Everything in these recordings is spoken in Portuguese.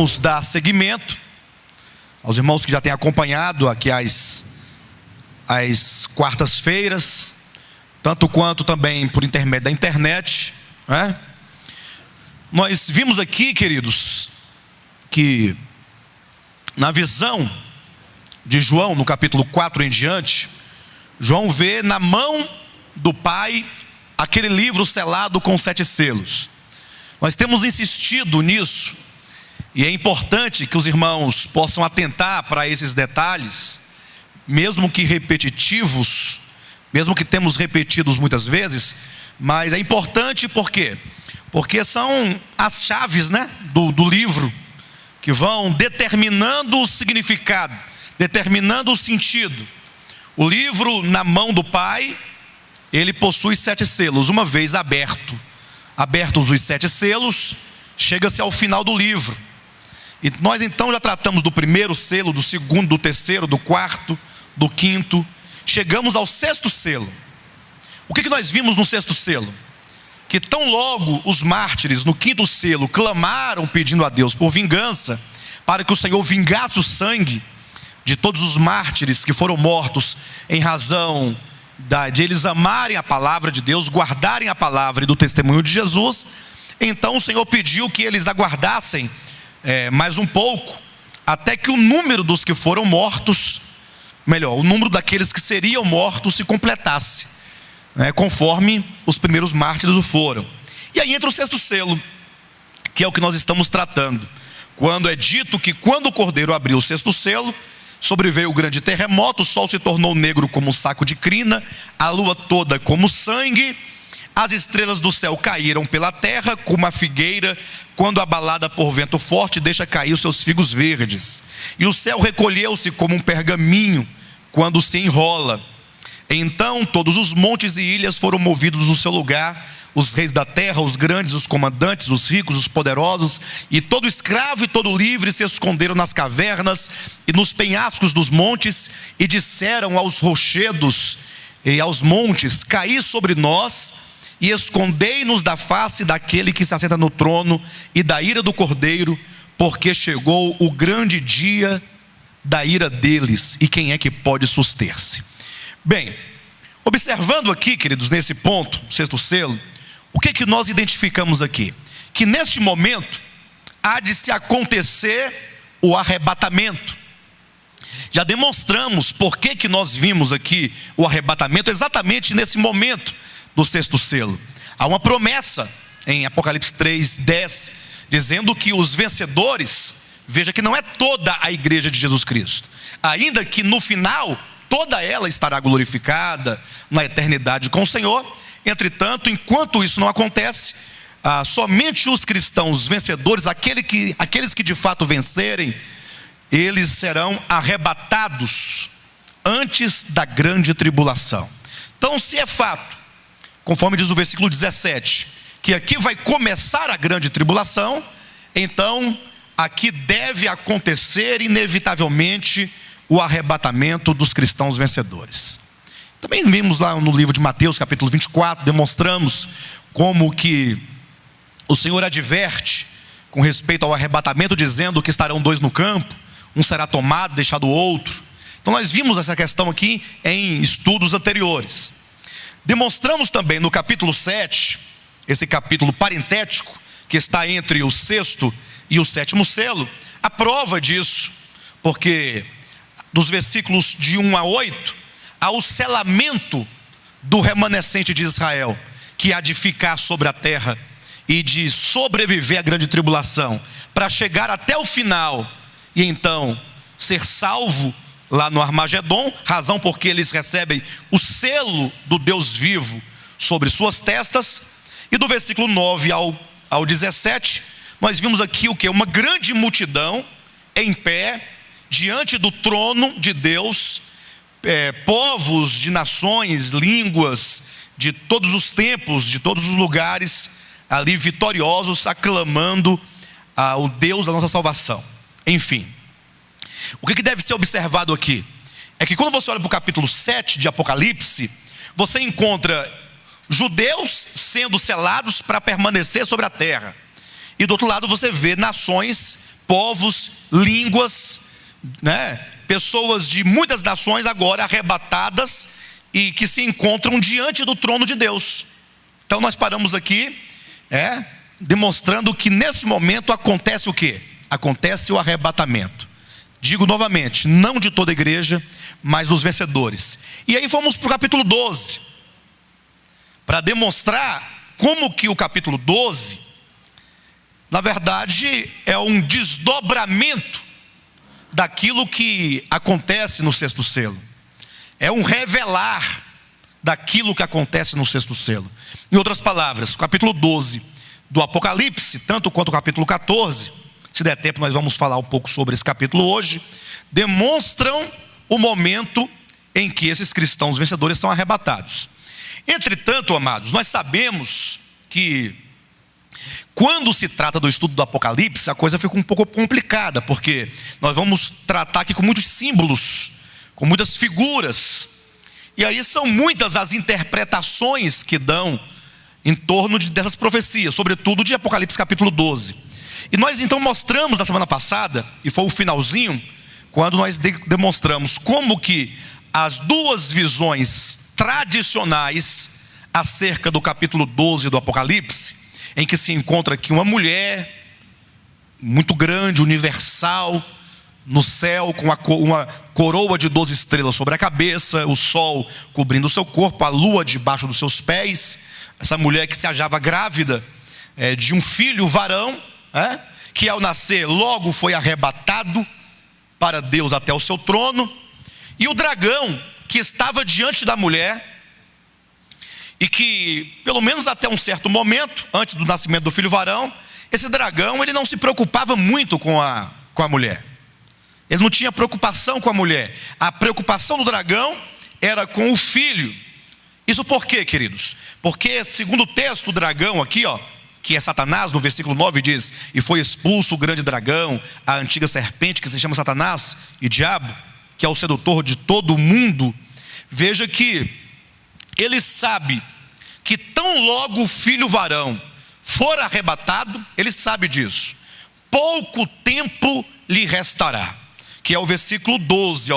vamos dar seguimento aos irmãos que já têm acompanhado aqui as quartas-feiras, tanto quanto também por intermédio da internet, né? Nós vimos aqui, queridos, que na visão de João, no capítulo 4 em diante, João vê na mão do Pai aquele livro selado com 7 selos. Nós temos insistido nisso, e é importante que os irmãos possam atentar para esses detalhes, mesmo que repetitivos, mesmo que temos repetidos muitas vezes, mas é importante por quê? Porque são as chaves, né, do livro, que vão determinando o significado, determinando o sentido. O livro na mão do Pai, ele possui 7 selos. Uma vez abertos os 7 selos, chega-se ao final do livro. E nós então já tratamos do primeiro selo, do segundo, do terceiro, do quarto, do quinto. Chegamos ao 6º selo. O que nós vimos no 6º selo? Que tão logo os mártires no 5º selo clamaram pedindo a Deus por vingança, para que o Senhor vingasse o sangue de todos os mártires que foram mortos em razão de eles amarem a palavra de Deus, guardarem a palavra e do testemunho de Jesus. Então o Senhor pediu que eles aguardassem mais um pouco, até que o número dos que foram mortos, o número daqueles que seriam mortos se completasse, conforme os primeiros mártires o foram. E aí entra o 6º selo, que é o que nós estamos tratando, quando é dito que quando o Cordeiro abriu o 6º selo, sobreveio o grande terremoto, o sol se tornou negro como um saco de crina, a lua toda como sangue, as estrelas do céu caíram pela terra como uma figueira, quando abalada por vento forte deixa cair os seus figos verdes, e o céu recolheu-se como um pergaminho quando se enrola. Então todos os montes e ilhas foram movidos do seu lugar, os reis da terra, os grandes, os comandantes, os ricos, os poderosos, e todo escravo e todo livre se esconderam nas cavernas e nos penhascos dos montes, e disseram aos rochedos e aos montes: caí sobre nós e escondei-nos da face daquele que se assenta no trono e da ira do Cordeiro, porque chegou o grande dia da ira deles, e quem é que pode suster-se? Bem, observando aqui, queridos, nesse ponto, 6º selo, o que nós identificamos aqui? Que neste momento há de se acontecer o arrebatamento. Já demonstramos por que nós vimos aqui o arrebatamento exatamente nesse momento do 6º selo. Há uma promessa em Apocalipse 3:10, dizendo que os vencedores, veja que não é toda a igreja de Jesus Cristo, ainda que no final toda ela estará glorificada na eternidade com o Senhor. Entretanto, enquanto isso não acontece, somente os cristãos vencedores, aqueles que de fato vencerem, eles serão arrebatados antes da grande tribulação. Então, se é fato, conforme diz o versículo 17, que aqui vai começar a grande tribulação, então aqui deve acontecer inevitavelmente o arrebatamento dos cristãos vencedores. Também vimos lá no livro de Mateus, capítulo 24, demonstramos como que o Senhor adverte com respeito ao arrebatamento, dizendo que estarão 2 no campo, um será tomado, deixado o outro. Então nós vimos essa questão aqui em estudos anteriores. Demonstramos também no capítulo 7, esse capítulo parentético, que está entre o 6º e o 7º selo, a prova disso, porque dos versículos de 1 a 8, há o selamento do remanescente de Israel, que há de ficar sobre a terra e de sobreviver à grande tribulação, para chegar até o final, e então ser salvo lá no Armagedon, razão porque eles recebem o selo do Deus vivo sobre suas testas. E do versículo 9 ao 17, nós vimos aqui o que? Uma grande multidão em pé, diante do trono de Deus, povos de nações, línguas, de todos os tempos, de todos os lugares, ali vitoriosos, aclamando ao Deus da nossa salvação. Enfim, o que deve ser observado aqui? É que quando você olha para o capítulo 7 de Apocalipse, você encontra judeus sendo selados para permanecer sobre a terra, e do outro lado você vê nações povos, línguas, né? Pessoas de muitas nações agora arrebatadas e que se encontram diante do trono de Deus. Então nós paramos aqui, demonstrando que nesse momento acontece o quê? Acontece o arrebatamento. Digo novamente, não de toda a igreja, mas dos vencedores. E aí fomos para o capítulo 12, para demonstrar como que o capítulo 12, na verdade, é um desdobramento daquilo que acontece no sexto selo. É um revelar daquilo que acontece no sexto selo. Em outras palavras, o capítulo 12 do Apocalipse, tanto quanto o capítulo 14, se der tempo nós vamos falar um pouco sobre esse capítulo hoje, demonstram o momento em que esses cristãos vencedores são arrebatados. Entretanto, amados, nós sabemos que quando se trata do estudo do Apocalipse, a coisa fica um pouco complicada, porque nós vamos tratar aqui com muitos símbolos, com muitas figuras, e aí são muitas as interpretações que dão em torno dessas profecias, sobretudo de Apocalipse capítulo 12. E nós então mostramos na semana passada, e foi o finalzinho, quando nós demonstramos como que as duas visões tradicionais acerca do capítulo 12 do Apocalipse, em que se encontra aqui uma mulher muito grande, universal, no céu, com uma coroa de 12 estrelas sobre a cabeça, o sol cobrindo o seu corpo, a lua debaixo dos seus pés. Essa mulher que se achava grávida de um filho varão, que ao nascer logo foi arrebatado para Deus até o seu trono. E o dragão que estava diante da mulher, e que pelo menos até um certo momento, antes do nascimento do filho varão, esse dragão ele não se preocupava muito com a mulher. Ele não tinha preocupação com a mulher. A preocupação do dragão era com o filho. Isso por quê, queridos? Porque segundo o texto, o dragão aqui, que é Satanás, no versículo 9 diz: e foi expulso o grande dragão, a antiga serpente que se chama Satanás e Diabo, que é o sedutor de todo o mundo. Veja que ele sabe que tão logo o filho varão for arrebatado, ele sabe disso, pouco tempo lhe restará, que é o versículo 12,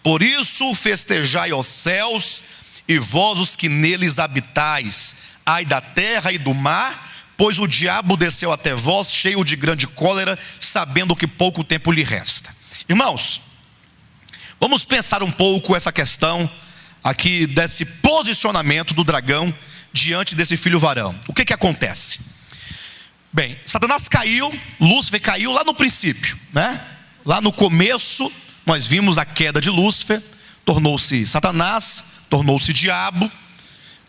por isso festejai os céus, e vós os que neles habitais, ai da terra e do mar, pois o diabo desceu até vós, cheio de grande cólera, sabendo que pouco tempo lhe resta. Irmãos, vamos pensar um pouco essa questão aqui desse posicionamento do dragão diante desse filho varão. O que acontece? Bem, Satanás caiu, Lúcifer caiu lá no princípio, Lá no começo nós vimos a queda de Lúcifer, tornou-se Satanás, tornou-se diabo,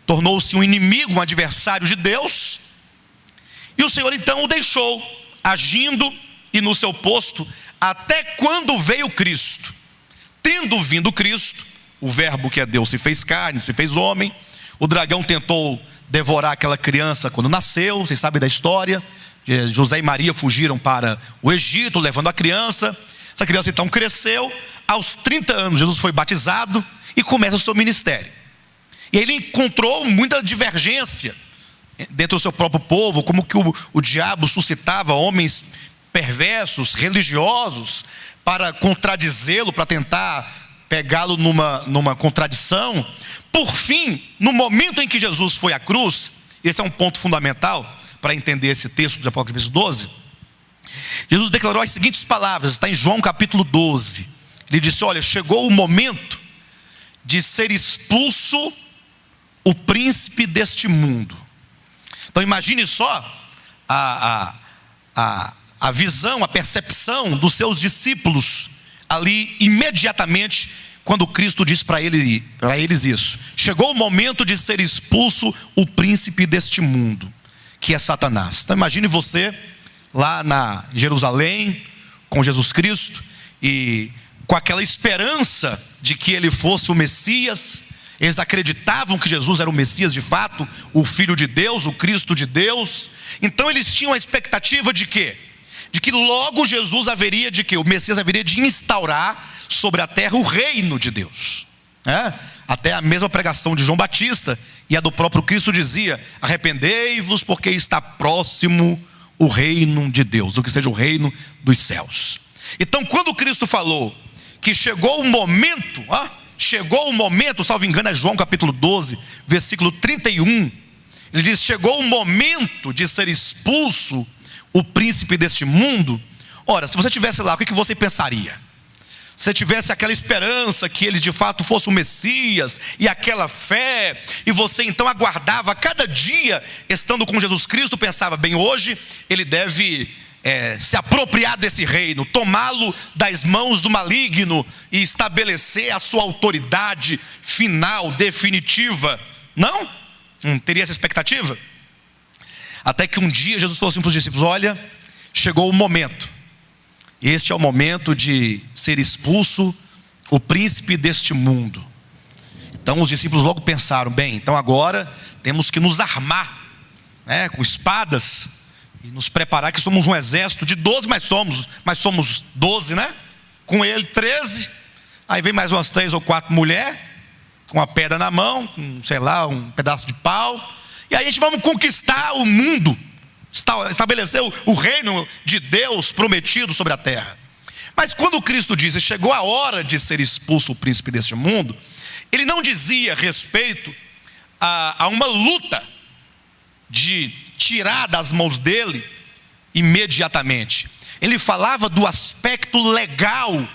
tornou-se um inimigo, um adversário de Deus. E o Senhor então o deixou agindo e no seu posto até quando veio Cristo. Tendo vindo Cristo, o verbo que é Deus se fez carne, se fez homem. O dragão tentou devorar aquela criança quando nasceu, vocês sabem da história. José e Maria fugiram para o Egito, levando a criança. Essa criança então cresceu. Aos 30 anos Jesus foi batizado e começa o seu ministério. E ele encontrou muita divergência dentro do seu próprio povo, como que o diabo suscitava homens perversos, religiosos, para contradizê-lo, para tentar pegá-lo numa contradição. Por fim, no momento em que Jesus foi à cruz, esse é um ponto fundamental para entender esse texto de Apocalipse 12, Jesus declarou as seguintes palavras, está em João capítulo 12, ele disse: olha, chegou o momento de ser expulso o príncipe deste mundo. Então imagine só a visão, a percepção dos seus discípulos ali imediatamente, quando Cristo disse para eles isso: chegou o momento de ser expulso o príncipe deste mundo, que é Satanás. Então imagine você lá em Jerusalém, com Jesus Cristo, e com aquela esperança de que ele fosse o Messias. Eles acreditavam que Jesus era o Messias de fato, o Filho de Deus, o Cristo de Deus. Então eles tinham a expectativa de quê? De que logo Jesus haveria de quê? O Messias haveria de instaurar sobre a terra o reino de Deus. Até a mesma pregação de João Batista e a do próprio Cristo dizia: arrependei-vos porque está próximo o reino de Deus, ou que seja o reino dos céus. Então, quando Cristo falou que chegou o momento, salvo engano é João capítulo 12, versículo 31, ele diz: chegou o momento de ser expulso o príncipe deste mundo. Ora, se você estivesse lá, o que você pensaria? Se tivesse aquela esperança que ele de fato fosse o Messias, e aquela fé, e você então aguardava cada dia, estando com Jesus Cristo, pensava: bem, hoje ele deve se apropriar desse reino, tomá-lo das mãos do maligno e estabelecer a sua autoridade final, definitiva. Não teria essa expectativa? Até que um dia Jesus falou assim para os discípulos: olha, chegou o momento. Este é o momento de ser expulso o príncipe deste mundo. Então os discípulos logo pensaram: bem, então agora temos que nos armar, com espadas, e nos preparar, que somos um exército de 12, mas somos 12, com ele 13, aí vem mais umas 3 ou 4 mulheres, com a pedra na mão, com, sei lá, um pedaço de pau, e aí a gente vamos conquistar o mundo, estabelecer o reino de Deus prometido sobre a terra. Mas quando Cristo disse: chegou a hora de ser expulso o príncipe deste mundo, ele não dizia respeito a uma luta de tirar das mãos dele imediatamente. Ele falava do aspecto legal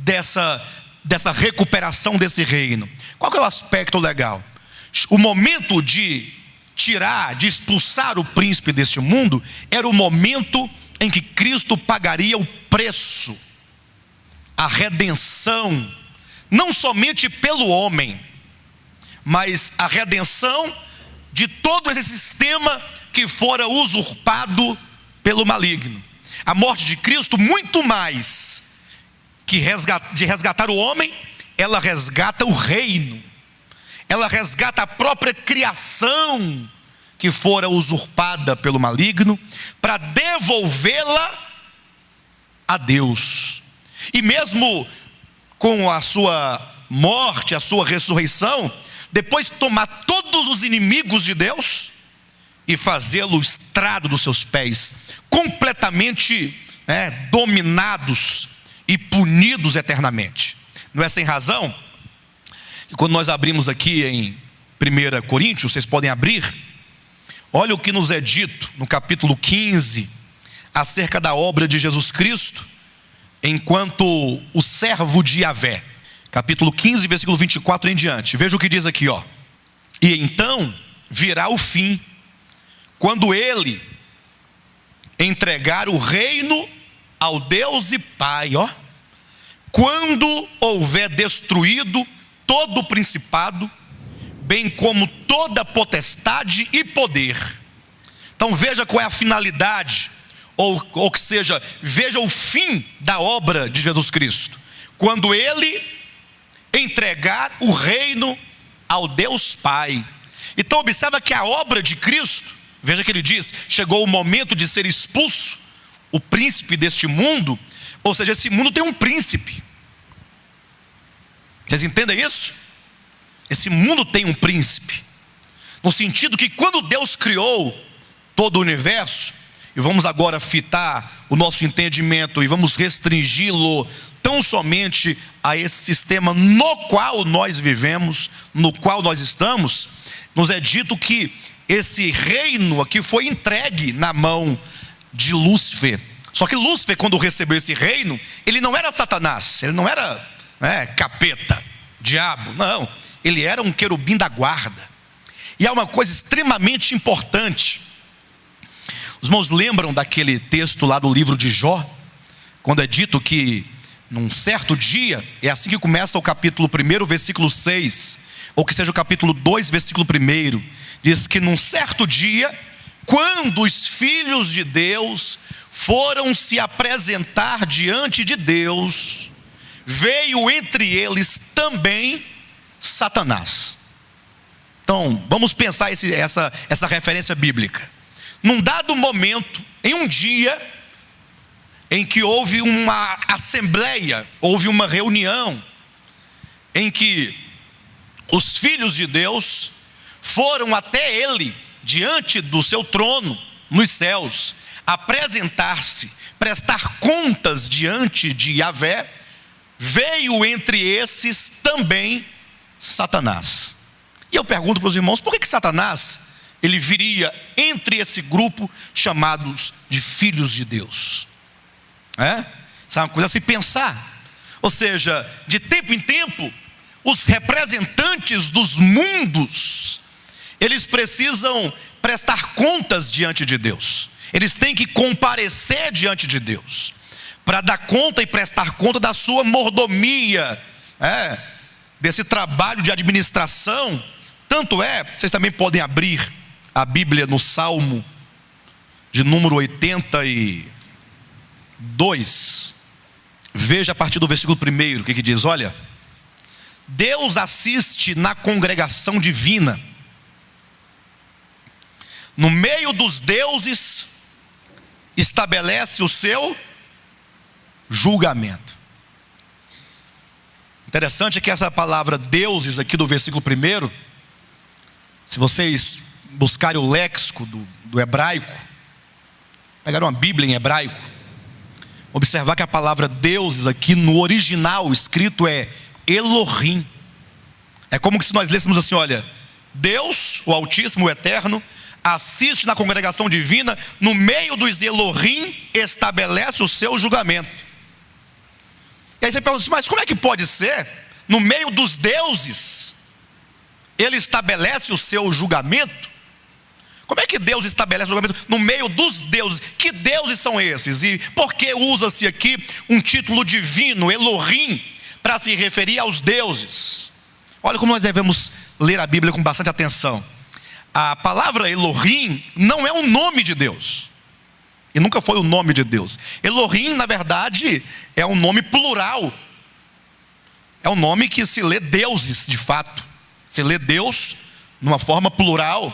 dessa recuperação desse reino. Qual que é o aspecto legal? O momento de tirar, de expulsar o príncipe deste mundo, era o momento em que Cristo pagaria o preço, a redenção, não somente pelo homem, mas a redenção de todo esse sistema que fora usurpado pelo maligno. A morte de Cristo, muito mais que de resgatar o homem, ela resgata o reino, ela resgata a própria criação que fora usurpada pelo maligno, para devolvê-la a Deus. E mesmo com a sua morte, a sua ressurreição, depois tomar todos os inimigos de Deus e fazê-lo estrado dos seus pés, completamente dominados e punidos eternamente. Não é sem razão que quando nós abrimos aqui em 1 Coríntios, vocês podem abrir, olha o que nos é dito no capítulo 15, acerca da obra de Jesus Cristo, enquanto o servo de Yahvé. Capítulo 15, versículo 24 em diante. Veja o que diz aqui, e então virá o fim, quando ele entregar o reino ao Deus e Pai, quando houver destruído todo o principado, bem como toda potestade e poder. Então veja qual é a finalidade, ou que seja, veja o fim da obra de Jesus Cristo, quando ele entregar o reino ao Deus Pai. Então observa que a obra de Cristo, veja que ele diz: chegou o momento de ser expulso o príncipe deste mundo, ou seja, esse mundo tem um príncipe. Vocês entendem isso? Esse mundo tem um príncipe, no sentido que quando Deus criou todo o universo, e vamos agora fitar o nosso entendimento e vamos restringi-lo tão somente a esse sistema no qual nós vivemos, no qual nós estamos, nos é dito que esse reino aqui foi entregue na mão de Lúcifer. Só que Lúcifer, quando recebeu esse reino, ele não era Satanás, ele não era capeta, diabo, não, ele era um querubim da guarda. E há uma coisa extremamente importante. Os irmãos lembram daquele texto lá do livro de Jó, quando é dito que num certo dia, é assim que começa o capítulo 1, versículo 6, ou que seja o capítulo 2, versículo 1, diz que num certo dia, quando os filhos de Deus foram se apresentar diante de Deus, veio entre eles também Satanás. Então, vamos pensar essa referência bíblica. Num dado momento, em um dia, em que houve uma assembleia, houve uma reunião, em que os filhos de Deus foram até ele, diante do seu trono, nos céus, apresentar-se, prestar contas diante de Yahvé, veio entre esses também Satanás. E eu pergunto para os irmãos, por que Satanás, ele viria entre esse grupo chamados de filhos de Deus? Isso é uma coisa a se pensar. Ou seja, de tempo em tempo, os representantes dos mundos, eles precisam prestar contas diante de Deus. Eles têm que comparecer diante de Deus, para dar conta e prestar conta da sua mordomia, desse trabalho de administração. Tanto vocês também podem abrir a Bíblia no Salmo de número 82. Veja a partir do versículo 1 o que diz. Olha: Deus assiste na congregação divina, no meio dos deuses estabelece o seu julgamento. Interessante que essa palavra deuses aqui do versículo 1, se vocês buscarem o léxico do hebraico, pegaram uma Bíblia em hebraico, observar que a palavra deuses aqui no original escrito é Elohim. É como se nós lêssemos assim: olha, Deus, o Altíssimo, o Eterno, assiste na congregação divina, no meio dos Elohim estabelece o seu julgamento. E aí você pergunta, mas como é que pode ser? No meio dos deuses ele estabelece o seu julgamento? Como é que Deus estabelece o julgamento no meio dos deuses? Que deuses são esses? E por que usa-se aqui um título divino, Elohim, para se referir aos deuses? Olha como nós devemos ler a Bíblia com bastante atenção. A palavra Elohim não é um nome de Deus, e nunca foi o nome de Deus. Elohim, na verdade, é um nome plural. É um nome que se lê deuses, de fato. Se lê Deus numa forma plural.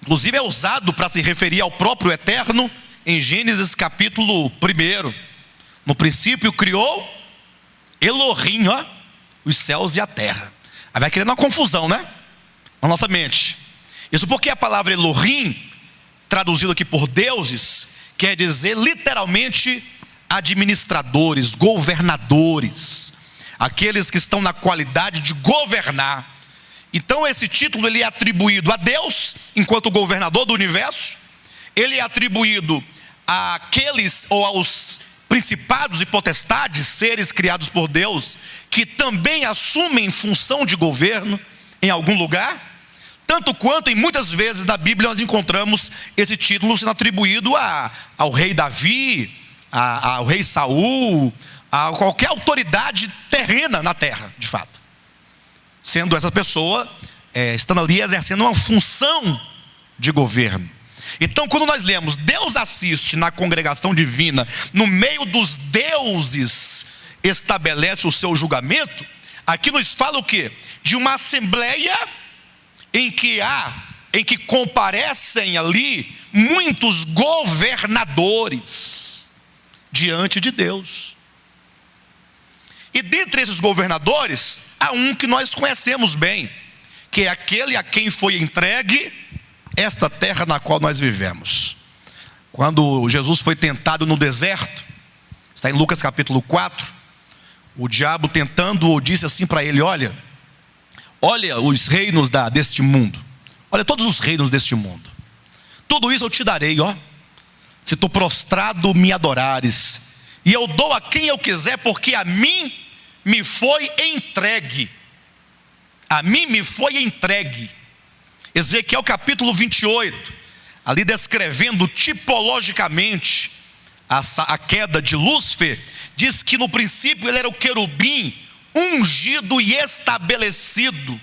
Inclusive é usado para se referir ao próprio Eterno em Gênesis capítulo 1. No princípio criou Elohim, os céus e a terra. Aí vai querendo uma confusão, né? Na nossa mente. Isso porque a palavra Elohim, traduzido aqui por deuses, quer dizer literalmente administradores, governadores, aqueles que estão na qualidade de governar. Então esse título ele é atribuído a Deus enquanto governador do universo. Ele é atribuído àqueles ou aos principados e potestades, seres criados por Deus, que também assumem função de governo em algum lugar. Tanto quanto em muitas vezes na Bíblia nós encontramos esse título sendo atribuído ao rei Davi, ao rei Saul, a qualquer autoridade terrena na terra, de fato, sendo essa pessoa estando ali exercendo uma função de governo. Então quando nós lemos Deus assiste na congregação divina, no meio dos deuses estabelece o seu julgamento, aqui nos fala o quê? De uma assembleia em que comparecem ali muitos governadores diante de Deus. E dentre esses governadores há um que nós conhecemos bem, que é aquele a quem foi entregue esta terra na qual nós vivemos. Quando Jesus foi tentado no deserto, está em Lucas capítulo 4, o diabo tentando disse assim para ele: olha os reinos deste mundo, olha todos os reinos deste mundo, tudo isso eu te darei, se tu prostrado me adorares, e eu dou a quem eu quiser, porque a mim me foi entregue. A mim me foi entregue. Ezequiel capítulo 28, ali descrevendo tipologicamente a queda de Lúcifer, diz que no princípio ele era o querubim ungido e estabelecido,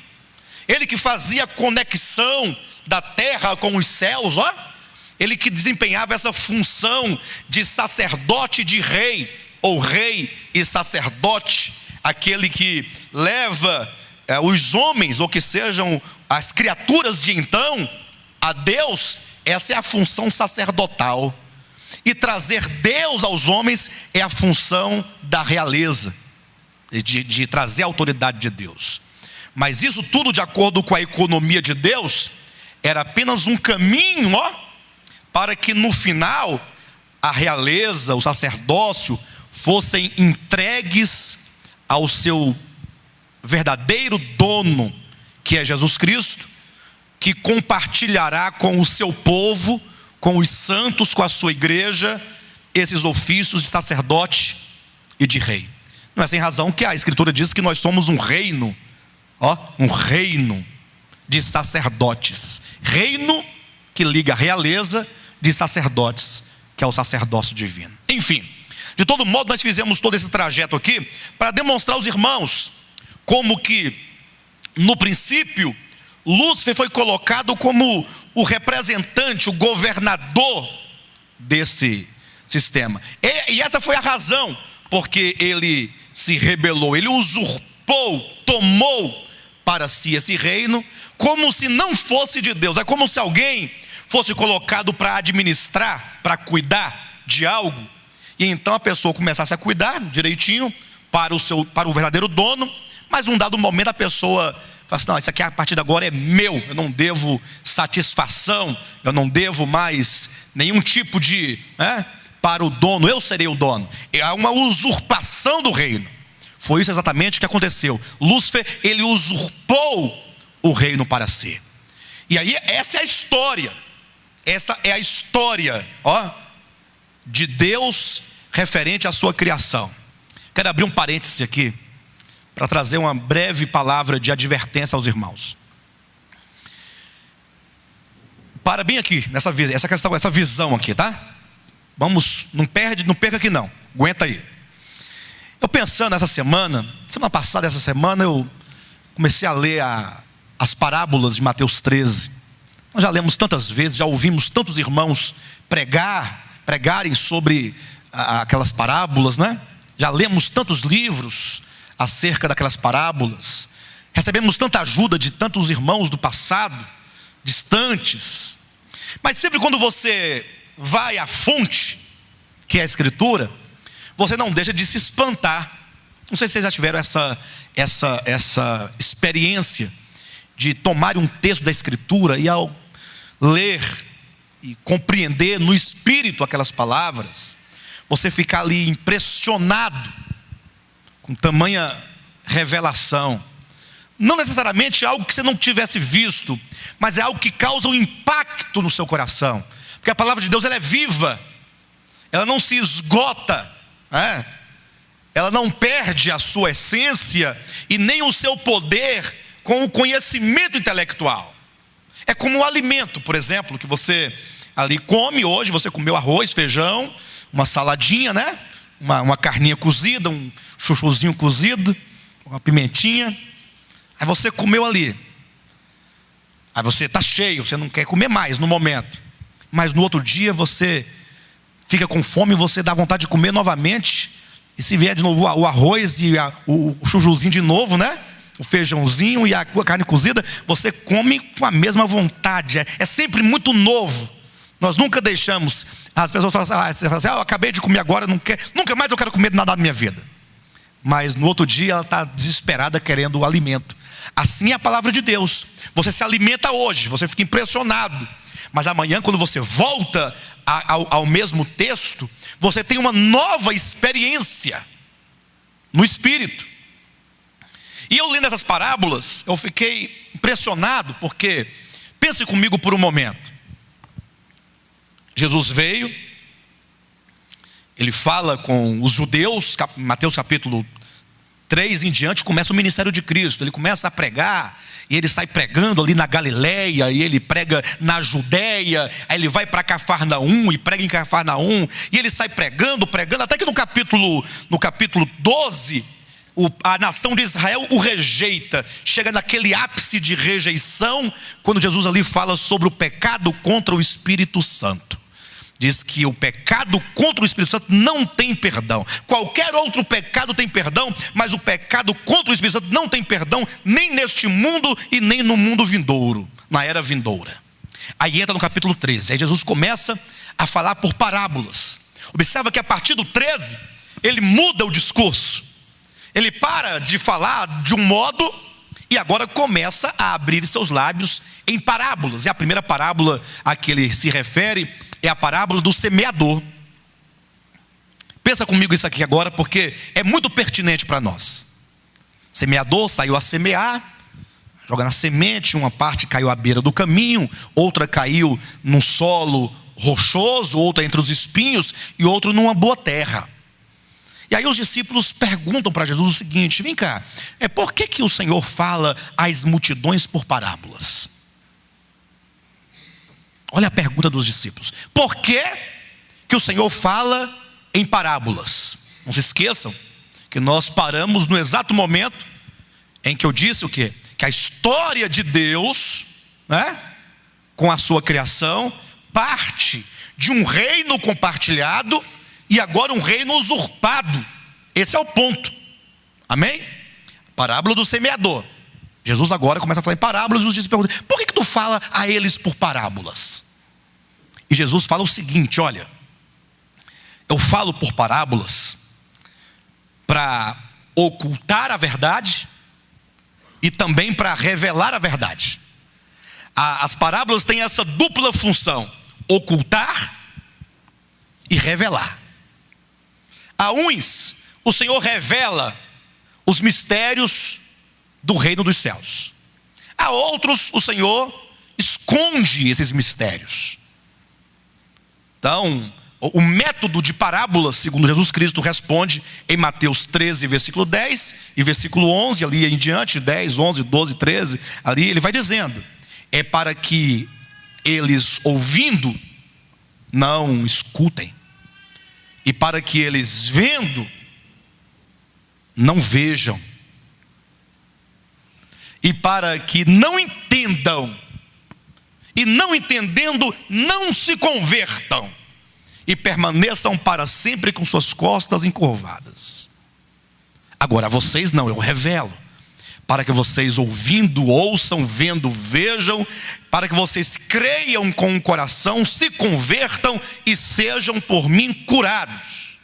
ele que fazia conexão da terra com os céus, ele que desempenhava essa função de sacerdote e de rei, ou rei e sacerdote, aquele que leva os homens, ou que sejam as criaturas de então, a Deus. Essa é a função sacerdotal, e trazer Deus aos homens é a função da realeza, de trazer a autoridade de Deus. Mas isso tudo, de acordo com a economia de Deus, era apenas um caminho para que no final a realeza, o sacerdócio fossem entregues ao seu verdadeiro dono, que é Jesus Cristo, que compartilhará com o seu povo, com os santos, com a sua igreja, esses ofícios de sacerdote e de rei. Não é sem razão que a Escritura diz que nós somos um reino, um reino de sacerdotes. Reino que liga a realeza de sacerdotes, que é o sacerdócio divino. Enfim, de todo modo, nós fizemos todo esse trajeto aqui para demonstrar aos irmãos como que, no princípio, Lúcifer foi colocado como o representante, o governador desse sistema. E essa foi a razão porque ele se rebelou, ele usurpou, tomou para si esse reino, como se não fosse de Deus. É como se alguém fosse colocado para administrar, para cuidar de algo, e então a pessoa começasse a cuidar direitinho para o verdadeiro dono, mas num dado momento a pessoa fala assim: não, isso aqui a partir de agora é meu, eu não devo satisfação, eu não devo mais nenhum tipo de, para o dono, eu serei o dono. É uma usurpação do reino. Foi isso exatamente que aconteceu. Lúcifer, ele usurpou o reino para si. E aí essa é a história. Essa é a história, de Deus referente à sua criação. Quero abrir um parêntese aqui para trazer uma breve palavra de advertência aos irmãos. Para bem aqui nessa questão, essa visão aqui, tá? Vamos, não perca aqui não. Aguenta aí. Eu pensando semana passada, essa semana, eu comecei a ler as parábolas de Mateus 13. Nós já lemos tantas vezes, já ouvimos tantos irmãos pregarem sobre aquelas parábolas, né? Já lemos tantos livros acerca daquelas parábolas. Recebemos tanta ajuda de tantos irmãos do passado, distantes. Mas sempre quando você vai à fonte, que é a Escritura, você não deixa de se espantar. Não sei se vocês já tiveram essa experiência de tomar um texto da Escritura e ao ler e compreender no espírito aquelas palavras, você ficar ali impressionado com tamanha revelação. Não necessariamente algo que você não tivesse visto, mas é algo que causa um impacto no seu coração, porque a palavra de Deus, ela é viva, ela não se esgota, ela não perde a sua essência e nem o seu poder com o conhecimento intelectual. É como um alimento, por exemplo, que você ali come. Hoje você comeu arroz, feijão, uma saladinha, né? Uma carninha cozida, um chuchuzinho cozido, uma pimentinha. Aí você comeu ali. Aí você está cheio, você não quer comer mais no momento. Mas no outro dia você fica com fome, você dá vontade de comer novamente. E se vier de novo o arroz e o chuchuzinho de novo, né? O feijãozinho e a carne cozida, você come com a mesma vontade. É sempre muito novo. Nós nunca deixamos. As pessoas falam assim: eu acabei de comer agora, nunca mais eu quero comer nada na minha vida. Mas no outro dia ela está desesperada querendo o alimento. Assim é a palavra de Deus. Você se alimenta hoje, você fica impressionado, mas amanhã, quando você volta ao mesmo texto, você tem uma nova experiência no espírito. E eu lendo essas parábolas, eu fiquei impressionado, porque pense comigo por um momento. Jesus veio, ele fala com os judeus, Mateus capítulo 3 em diante, começa o ministério de Cristo. Ele começa a pregar, e ele sai pregando ali na Galileia, e ele prega na Judéia, aí ele vai para Cafarnaum e prega em Cafarnaum, e ele sai pregando, até que no capítulo 12, a nação de Israel o rejeita. Chega naquele ápice de rejeição, quando Jesus ali fala sobre o pecado contra o Espírito Santo. Diz que o pecado contra o Espírito Santo não tem perdão. Qualquer outro pecado tem perdão, mas o pecado contra o Espírito Santo não tem perdão, nem neste mundo e nem no mundo vindouro, na era vindoura. Aí entra no capítulo 13, aí Jesus começa a falar por parábolas. Observa que a partir do 13, ele muda o discurso. Ele para de falar de um modo e agora começa a abrir seus lábios em parábolas. E a primeira parábola a que ele se refere é a parábola do semeador. Pensa comigo isso aqui agora, porque é muito pertinente para nós. O semeador saiu a semear, joga na semente, uma parte caiu à beira do caminho, outra caiu num solo rochoso, outra entre os espinhos e outra numa boa terra. E aí os discípulos perguntam para Jesus o seguinte: vem cá, por que o Senhor fala às multidões por parábolas? Olha a pergunta dos discípulos: por que o Senhor fala em parábolas? Não se esqueçam que nós paramos no exato momento em que eu disse o quê? Que a história de Deus, né, com a sua criação, parte de um reino compartilhado e agora um reino usurpado. Esse é o ponto. Amém? Parábola do semeador. Jesus agora começa a falar em parábolas e os discípulos perguntam: por que tu fala a eles por parábolas? E Jesus fala o seguinte: olha, eu falo por parábolas para ocultar a verdade e também para revelar a verdade. As parábolas têm essa dupla função: ocultar e revelar. A uns, o Senhor revela os mistérios do reino dos céus. A outros, o Senhor esconde esses mistérios. Então, o método de parábolas, segundo Jesus Cristo, responde em Mateus 13, versículo 10 e versículo 11, ali em diante, 10, 11, 12, 13, ali ele vai dizendo: é para que eles, ouvindo, não escutem, e para que eles, vendo, não vejam, e para que não entendam, e não entendendo, não se convertam, e permaneçam para sempre com suas costas encurvadas. Agora vocês não, eu revelo, para que vocês, ouvindo, ouçam, vendo, vejam, para que vocês creiam com o coração, se convertam e sejam por mim curados.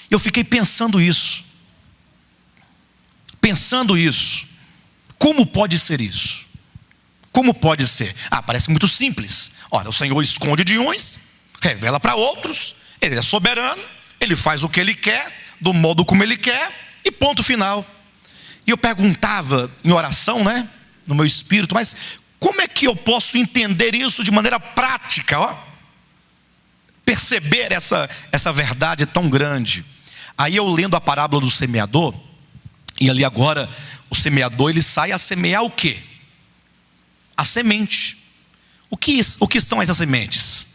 Eu fiquei pensando isso. Como pode ser isso? Como pode ser? Parece muito simples. Olha, o Senhor esconde de uns, revela para outros. Ele é soberano, ele faz o que ele quer, do modo como ele quer, e ponto final. E eu perguntava em oração, né, no meu espírito: mas como é que eu posso entender isso de maneira prática? Perceber essa verdade tão grande. Aí eu, lendo a parábola do semeador, e ali agora o semeador, ele sai a semear o quê? A semente. O que são essas sementes?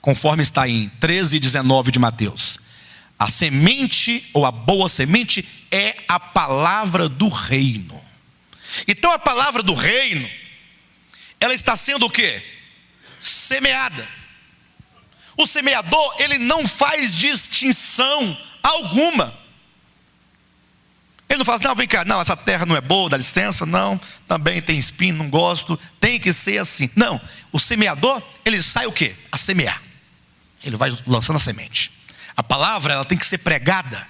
Conforme está em 13 e 19 de Mateus: a semente, ou a boa semente, é a palavra do reino. Então a palavra do reino, ela está sendo o quê? Semeada. O semeador, ele não faz distinção alguma. Ele não fala assim: não, vem cá, não, essa terra não é boa, dá licença, não, também tem espinho, não gosto, tem que ser assim. Não, o semeador, ele sai o quê? A semear. Ele vai lançando a semente. A palavra, ela tem que ser pregada,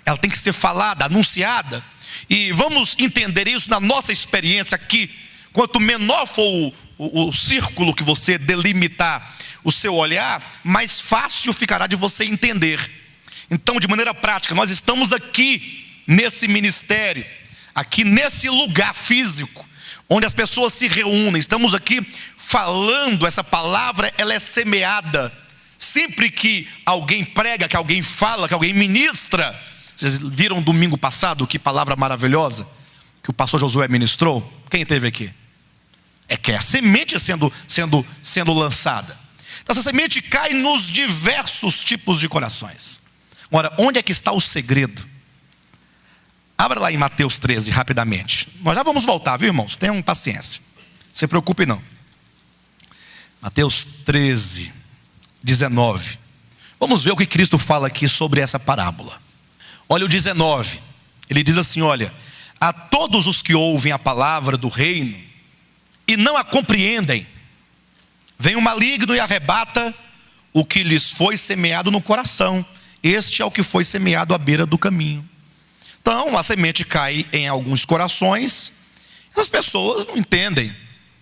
ela tem que ser falada, anunciada. E vamos entender isso na nossa experiência aqui. Quanto menor for o círculo que você delimitar o seu olhar, mais fácil ficará de você entender. Então, de maneira prática, nós estamos aqui nesse ministério, aqui nesse lugar físico, onde as pessoas se reúnem. Estamos aqui falando, essa palavra, ela é semeada. Sempre que alguém prega, que alguém fala, que alguém ministra. Vocês viram domingo passado que palavra maravilhosa que o pastor Josué ministrou? Quem esteve aqui? É que é a semente sendo lançada. Então, essa semente cai nos diversos tipos de corações. Agora, onde é que está o segredo? Abra lá em Mateus 13 rapidamente. Nós já vamos voltar, viu, irmãos? Tenham paciência, não se preocupe não. Mateus 13, 19. Vamos ver o que Cristo fala aqui sobre essa parábola. Olha o 19. Ele diz assim: olha, a todos os que ouvem a palavra do reino e não a compreendem, vem o maligno e arrebata o que lhes foi semeado no coração. Este é o que foi semeado à beira do caminho. Então a semente cai em alguns corações, as pessoas não entendem,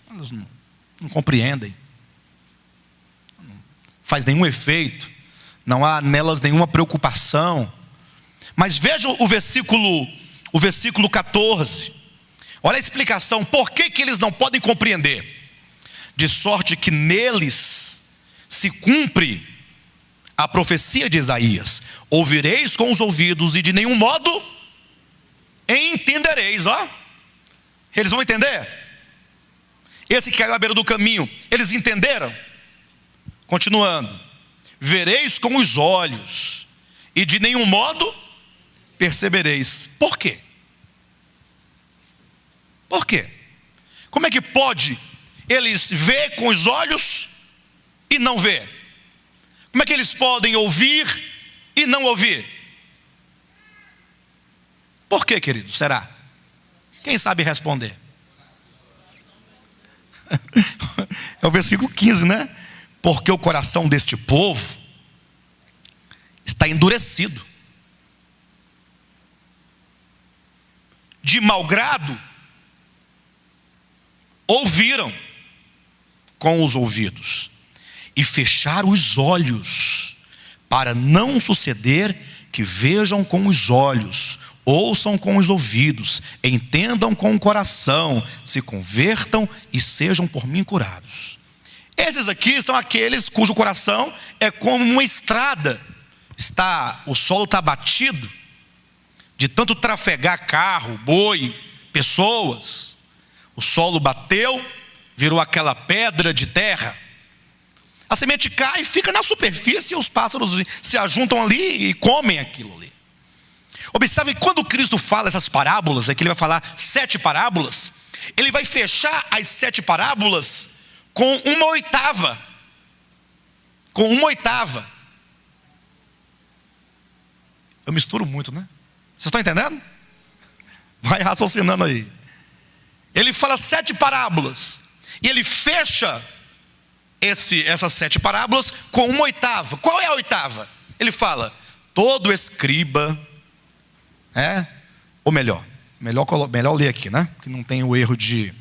elas não compreendem, faz nenhum efeito, não há nelas nenhuma preocupação. Mas veja o versículo 14. Olha a explicação, por que eles não podem compreender? De sorte que neles se cumpre a profecia de Isaías: ouvireis com os ouvidos e de nenhum modo entendereis. Ó, eles vão entender? Esse que caiu à beira do caminho, eles entenderam? Continuando: vereis com os olhos e de nenhum modo percebereis. Por quê? Por quê? Como é que pode eles ver com os olhos e não ver? Como é que eles podem ouvir e não ouvir? Por quê, querido? Será? Quem sabe responder? É o versículo 15, né? Porque o coração deste povo está endurecido, de mau grado ouviram com os ouvidos e fecharam os olhos, para não suceder que vejam com os olhos, ouçam com os ouvidos, entendam com o coração, se convertam e sejam por mim curados. Esses aqui são aqueles cujo coração é como uma estrada. O solo está batido de tanto trafegar carro, boi, pessoas. O solo bateu, virou aquela pedra de terra. A semente cai e fica na superfície, e os pássaros se ajuntam ali e comem aquilo ali. Observe, quando Cristo fala essas parábolas, aqui ele vai falar 7 parábolas, ele vai fechar as 7 parábolas com uma oitava. Com uma oitava. Eu misturo muito, né? Vocês estão entendendo? Vai raciocinando aí. Ele fala 7 parábolas, e ele fecha essas 7 parábolas com uma oitava. Qual é a oitava? Ele fala: todo escriba, ou melhor ler aqui, né? Que não tem o erro de...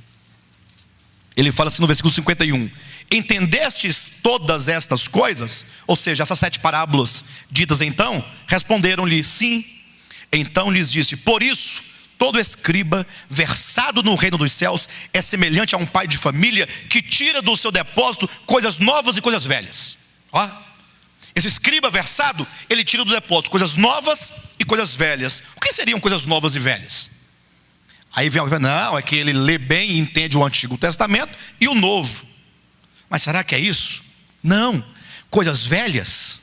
Ele fala assim no versículo 51: entendestes todas estas coisas? Ou seja, essas 7 parábolas ditas então, responderam-lhe sim. Então lhes disse: por isso, todo escriba versado no reino dos céus é semelhante a um pai de família que tira do seu depósito coisas novas e coisas velhas. Ó, esse escriba versado, ele tira do depósito coisas novas e coisas velhas. O que seriam coisas novas e velhas? Aí vem alguém: não, é que ele lê bem e entende o Antigo Testamento e o Novo. Mas será que é isso? Não. Coisas velhas.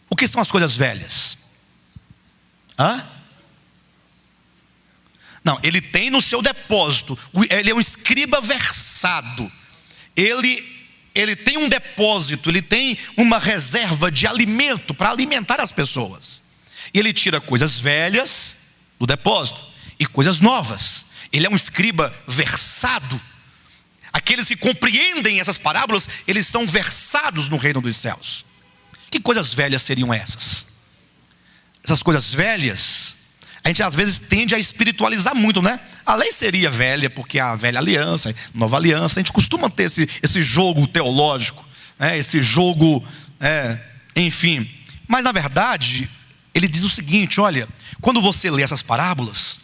O que são as coisas velhas? Não, ele tem no seu depósito. Ele é um escriba versado. Ele tem um depósito, ele tem uma reserva de alimento para alimentar as pessoas. E ele tira coisas velhas do depósito e coisas novas. Ele é um escriba versado. Aqueles que compreendem essas parábolas, eles são versados no reino dos céus. Que coisas velhas seriam essas? Essas coisas velhas, a gente às vezes tende a espiritualizar muito, né? A lei seria velha, porque a velha aliança, nova aliança. A gente costuma ter esse jogo teológico, né? Esse jogo, enfim. Mas na verdade, ele diz o seguinte: olha, quando você lê essas parábolas,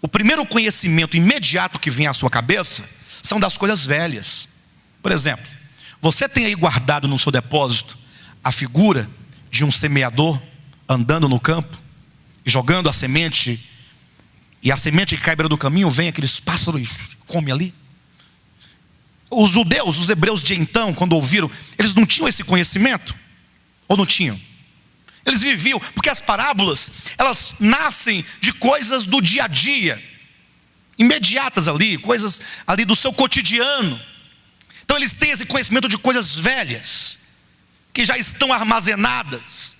o primeiro conhecimento imediato que vem à sua cabeça são das coisas velhas. Por exemplo, você tem aí guardado no seu depósito a figura de um semeador andando no campo e jogando a semente, e a semente que cai à beira do caminho, vem aqueles pássaros e come ali. Os judeus, os hebreus de então, quando ouviram, eles não tinham esse conhecimento? Ou não tinham? Eles viviam, porque as parábolas, elas nascem de coisas do dia a dia, imediatas ali, coisas ali do seu cotidiano. Então eles têm esse conhecimento de coisas velhas, que já estão armazenadas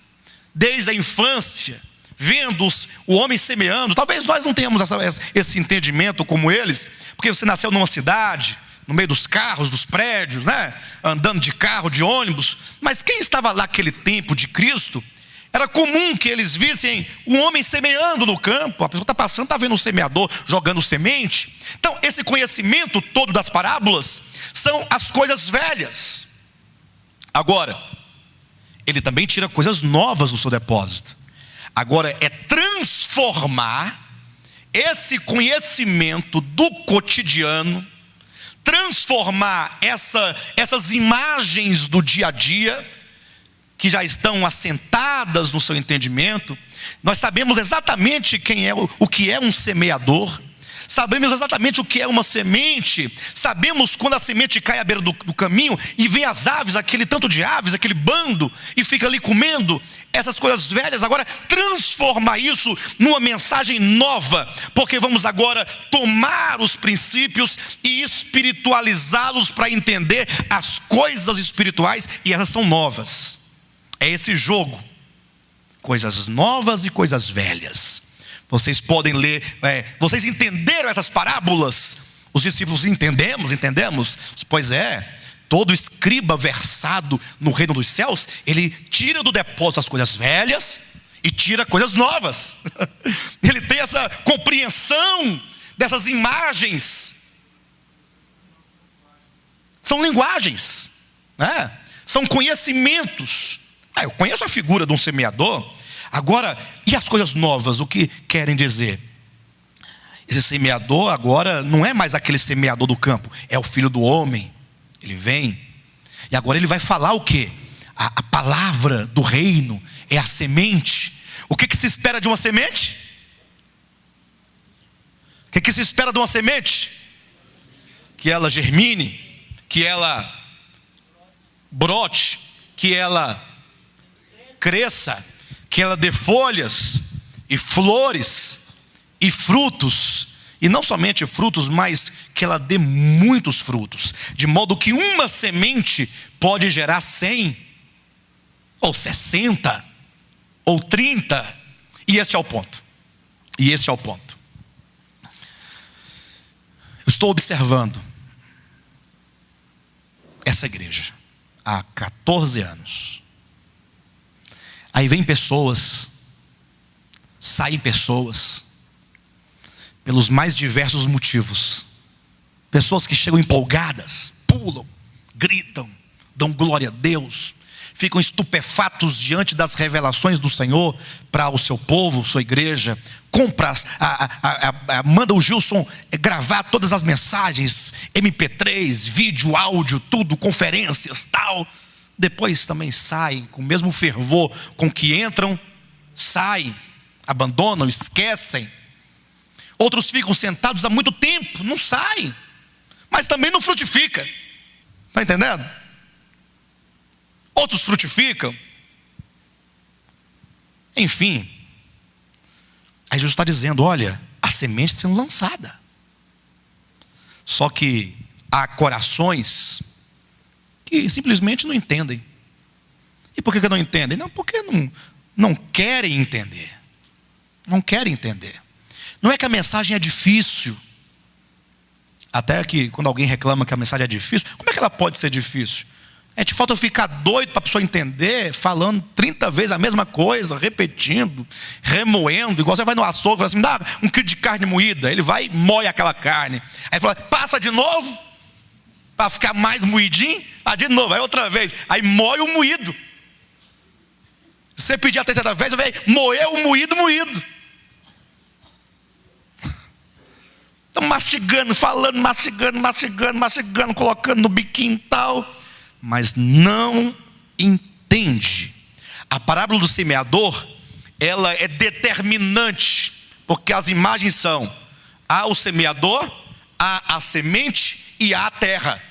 desde a infância, vendo o homem semeando. Talvez nós não tenhamos esse entendimento como eles, porque você nasceu numa cidade, no meio dos carros, dos prédios, né? Andando de carro, de ônibus. Mas quem estava lá naquele tempo de Cristo, era comum que eles vissem um homem semeando no campo. A pessoa está passando, está vendo um semeador jogando semente. Então esse conhecimento todo das parábolas são as coisas velhas. Agora, ele também tira coisas novas do seu depósito. Agora é transformar esse conhecimento do cotidiano, transformar essas imagens do dia a dia, que já estão assentadas no seu entendimento. Nós sabemos exatamente o que é um semeador, sabemos exatamente o que é uma semente, sabemos quando a semente cai à beira do caminho e vem as aves, aquele tanto de aves, aquele bando, e fica ali comendo essas coisas velhas. Agora transformar isso numa mensagem nova, porque vamos agora tomar os princípios e espiritualizá-los para entender as coisas espirituais, e elas são novas. É esse jogo, coisas novas e coisas velhas. Vocês podem ler, vocês entenderam essas parábolas? Os discípulos entendemos? Pois é, todo escriba versado no reino dos céus, ele tira do depósito as coisas velhas e tira coisas novas. Ele tem essa compreensão dessas imagens. São linguagens, né? São conhecimentos. Eu conheço a figura de um semeador. Agora, e as coisas novas, o que querem dizer? Esse semeador agora não é mais aquele semeador do campo, é o Filho do Homem. Ele vem, e agora ele vai falar o quê? A palavra do reino é a semente. O que se espera de uma semente? O que se espera de uma semente? Que ela germine, que ela brote, que ela cresça, que ela dê folhas e flores e frutos, e não somente frutos, mas que ela dê muitos frutos, de modo que uma semente pode gerar 100 ou 60 ou 30, e esse é o ponto. Eu estou observando essa igreja há 14 anos. Aí vem pessoas, saem pessoas, pelos mais diversos motivos. Pessoas que chegam empolgadas, pulam, gritam, dão glória a Deus, ficam estupefatos diante das revelações do Senhor para o seu povo, sua igreja. Manda o Gilson gravar todas as mensagens, MP3, vídeo, áudio, tudo, conferências, tal. Depois também saem com o mesmo fervor com que entram, saem, abandonam, esquecem. Outros ficam sentados há muito tempo, não saem, mas também não frutifica. Está entendendo? Outros frutificam. Enfim, aí Jesus está dizendo, olha, a semente está sendo lançada. Só que há corações que simplesmente não entendem. E por que não entendem? Não, porque não querem entender. Não querem entender. Não é que a mensagem é difícil. Até que quando alguém reclama que a mensagem é difícil, como é que ela pode ser difícil? Te falta ficar doido para a pessoa entender, falando 30 vezes a mesma coisa, repetindo, remoendo, igual você vai no açougue e fala assim, me dá 1 quilo de carne moída. Ele vai e moe aquela carne. Aí fala, passa de novo, para ficar mais moidinho. De novo, aí outra vez, aí moe o moído. Se você pedir a terceira vez, vai moer o moído. Estão mastigando, falando, mastigando, colocando no biquinho e tal, mas não entende. A parábola do semeador, ela é determinante, porque as imagens são: há o semeador, há a semente e há a terra.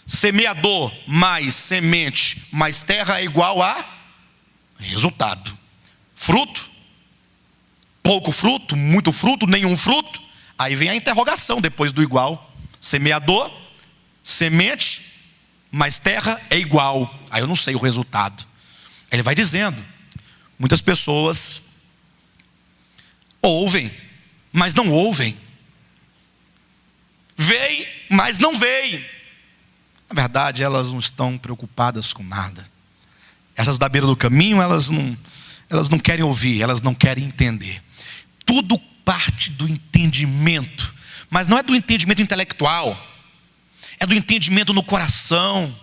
Semeador mais semente mais terra é igual a resultado. Fruto, pouco fruto, muito fruto, nenhum fruto. Aí vem a interrogação depois do igual. Semeador, semente mais terra é igual. Aí eu não sei o resultado. Ele vai dizendo, muitas pessoas ouvem, mas não ouvem. Veem, mas não veem. Na verdade, elas não estão preocupadas com nada. Essas da beira do caminho, elas não querem ouvir, elas não querem entender. Tudo parte do entendimento, mas não é do entendimento intelectual, é do entendimento no coração.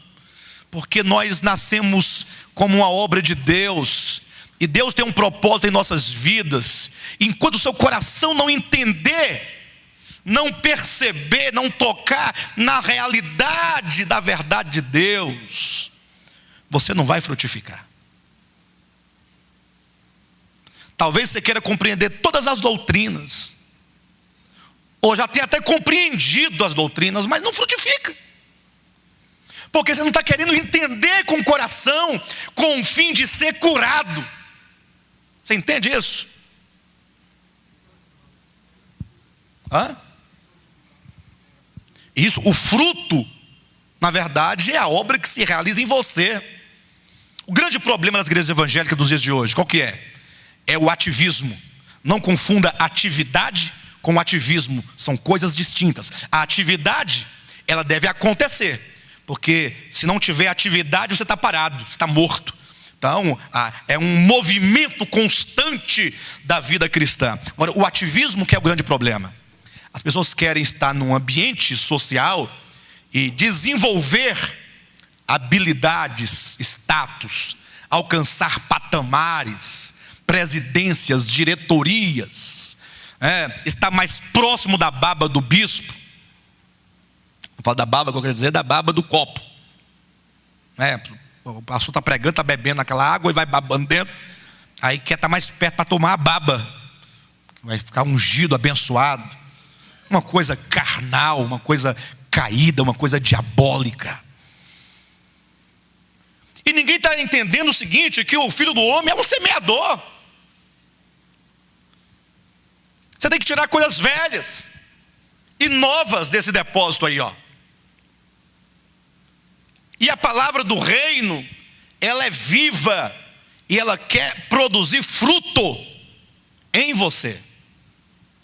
porque nós nascemos como uma obra de Deus, e Deus tem um propósito em nossas vidas. Enquanto o seu coração não entender, não perceber, não tocar na realidade da verdade de Deus, você não vai frutificar. Talvez você queira compreender todas as doutrinas, ou já tenha até compreendido as doutrinas, mas não frutifica, porque você não está querendo entender com o coração, com o fim de ser curado. Você entende isso? Isso, o fruto, na verdade, é a obra que se realiza em você. O grande problema das igrejas evangélicas dos dias de hoje, qual que é? É o ativismo. Não confunda atividade com ativismo, são coisas distintas. A atividade, ela deve acontecer, porque se não tiver atividade, você está parado, você está morto. Então, é um movimento constante da vida cristã. Agora, o ativismo que é o grande problema. As pessoas querem estar num ambiente social e desenvolver habilidades, status, alcançar patamares, presidências, diretorias, estar mais próximo da baba do bispo. Eu falo da baba, que eu quero dizer, da baba do copo. O pastor está pregando, está bebendo aquela água e vai babando dentro. Aí quer estar mais perto para tomar a baba. Vai ficar ungido, abençoado. Uma coisa carnal, uma coisa caída, uma coisa diabólica. E ninguém está entendendo o seguinte, que o Filho do Homem é um semeador. Você tem que tirar coisas velhas e novas desse depósito aí, ó. E a palavra do reino, ela é viva e ela quer produzir fruto em você.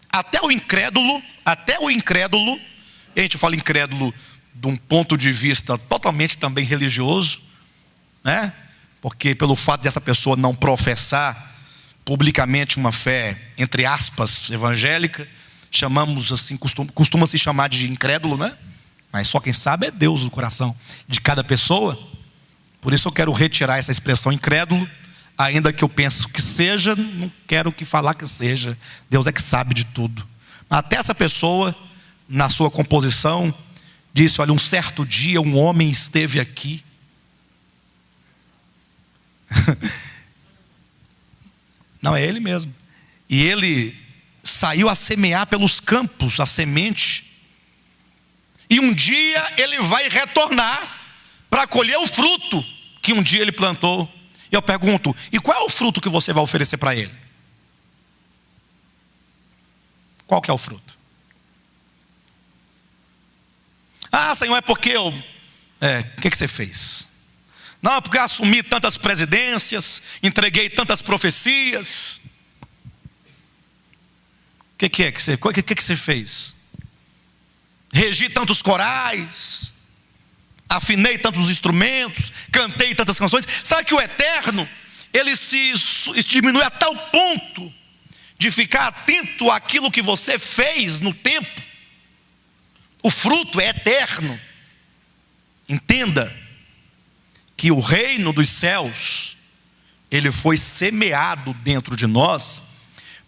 Até o incrédulo, e a gente fala incrédulo de um ponto de vista totalmente também religioso, né? Porque pelo fato dessa pessoa não professar publicamente uma fé, entre aspas, evangélica, chamamos assim, costuma se chamar de incrédulo, né? Mas só quem sabe é Deus no coração de cada pessoa. Por isso eu quero retirar essa expressão incrédulo, ainda que eu penso que seja, não quero que falar que seja. Deus é que sabe de tudo. Até essa pessoa, na sua composição, disse: olha, um certo dia um homem esteve aqui. Não, é ele mesmo. E ele saiu a semear pelos campos a semente. E um dia ele vai retornar para colher o fruto que um dia ele plantou. E eu pergunto: e qual é o fruto que você vai oferecer para ele? Qual que é o fruto? Ah, Senhor, é porque eu... o que você fez? Não, é porque eu assumi tantas presidências, entreguei tantas profecias. O que você fez? Regi tantos corais, afinei tantos instrumentos, cantei tantas canções. Sabe que o eterno, ele se diminui a tal ponto de ficar atento àquilo que você fez no tempo. O fruto é eterno. Entenda que o reino dos céus, ele foi semeado dentro de nós,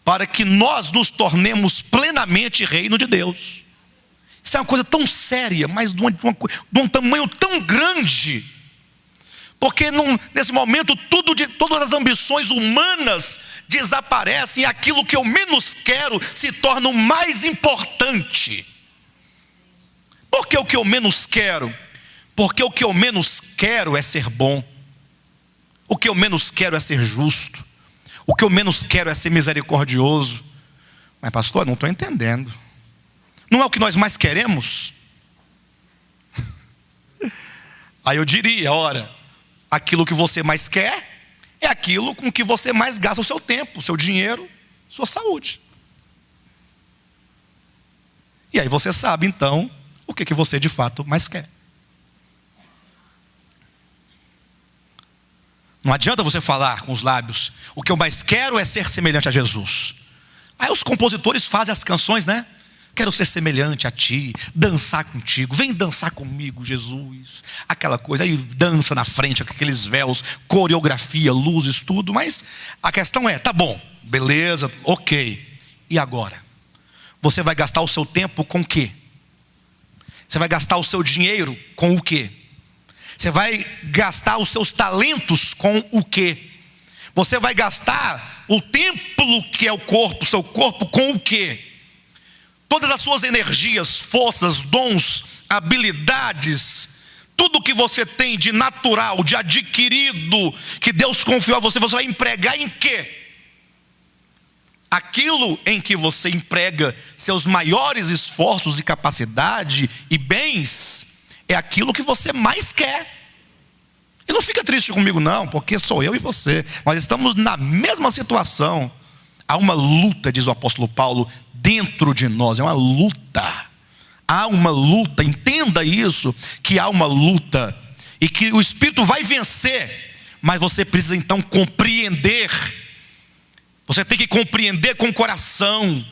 para que nós nos tornemos plenamente reino de Deus. Isso é uma coisa tão séria, mas de um tamanho tão grande, porque nesse momento todas as ambições humanas desaparecem, e aquilo que eu menos quero se torna o mais importante. Por que o que eu menos quero? Porque o que eu menos quero é ser bom, o que eu menos quero é ser justo, o que eu menos quero é ser misericordioso. Mas pastor, eu não estou entendendo. Não é o que nós mais queremos? Aí eu diria: ora, aquilo que você mais quer é aquilo com que você mais gasta o seu tempo, o seu dinheiro, sua saúde. E aí você sabe então o que você de fato mais quer. Não adianta você falar com os lábios: o que eu mais quero é ser semelhante a Jesus. Aí os compositores fazem as canções, né? Quero ser semelhante a ti, dançar contigo. Vem dançar comigo, Jesus. Aquela coisa, aí dança na frente, com aqueles véus, coreografia, luzes, tudo. Mas a questão é, tá bom, beleza, ok. E agora? Você vai gastar o seu tempo com o quê? Você vai gastar o seu dinheiro com o quê? Você vai gastar os seus talentos com o quê? Você vai gastar o templo que é o corpo, seu corpo, com o quê? Todas as suas energias, forças, dons, habilidades, tudo que você tem de natural, de adquirido, que Deus confiou a você, você vai empregar em quê? Aquilo em que você emprega seus maiores esforços e capacidade e bens, é aquilo que você mais quer. E não fica triste comigo não, porque sou eu e você. Nós estamos na mesma situação. Há uma luta, diz o apóstolo Paulo, dentro de nós. É uma luta. Há uma luta, entenda isso, que há uma luta. E que o Espírito vai vencer. Mas você precisa então compreender. Você tem que compreender com o coração.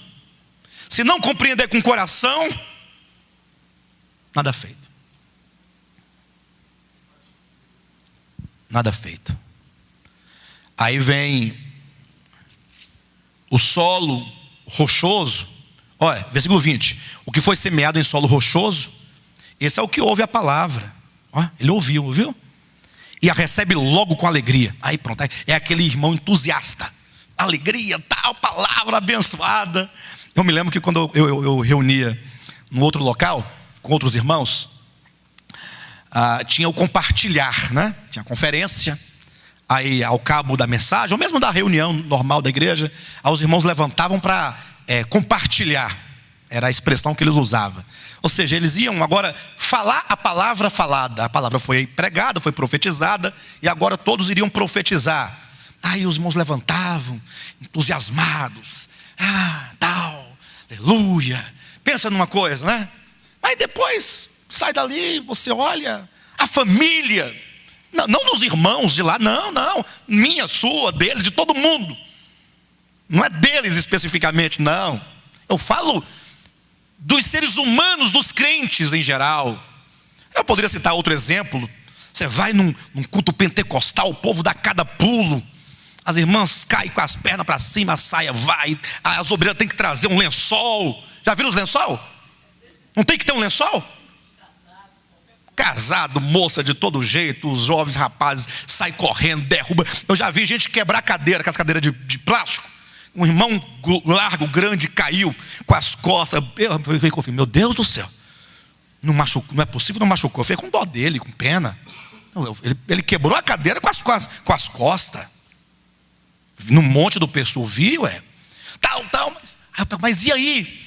Se não compreender com o coração, nada feito. Nada feito. Aí vem o solo rochoso. Olha, versículo 20. O que foi semeado em solo rochoso, esse é o que ouve a palavra. Olha, ele ouviu? E a recebe logo com alegria. Aí pronto, é aquele irmão entusiasta. Alegria, tal, palavra abençoada. Eu me lembro que quando eu reunia num outro local, com outros irmãos, tinha o compartilhar, né? Tinha conferência. Aí ao cabo da mensagem, ou mesmo da reunião normal da igreja, os irmãos levantavam para compartilhar. Era a expressão que eles usavam. Ou seja, eles iam agora falar a palavra falada. A palavra foi pregada, foi profetizada, e agora todos iriam profetizar. Aí os irmãos levantavam, entusiasmados. Tal, aleluia. Pensa numa coisa, né? Aí depois sai dali, você olha a família, não dos irmãos de lá, não, minha, sua, deles, de todo mundo. Não é deles especificamente, não. Eu falo dos seres humanos, dos crentes em geral. Eu poderia citar outro exemplo. Você vai num culto pentecostal, o povo dá cada pulo. As irmãs caem com as pernas para cima, a saia vai. As obreiras têm que trazer um lençol. Já viram os lençol? Não tem que ter um lençol? Casado, moça de todo jeito, os jovens rapazes saem correndo, derruba. Eu já vi gente quebrar cadeira, com as cadeiras de plástico. Um irmão largo, grande, caiu com as costas. Eu falei, meu Deus do céu, não machucou, não é possível, não machucou. Eu fiquei com dó dele, com pena. Ele quebrou a cadeira com as costas. No monte do pessoal, viu? Mas e aí?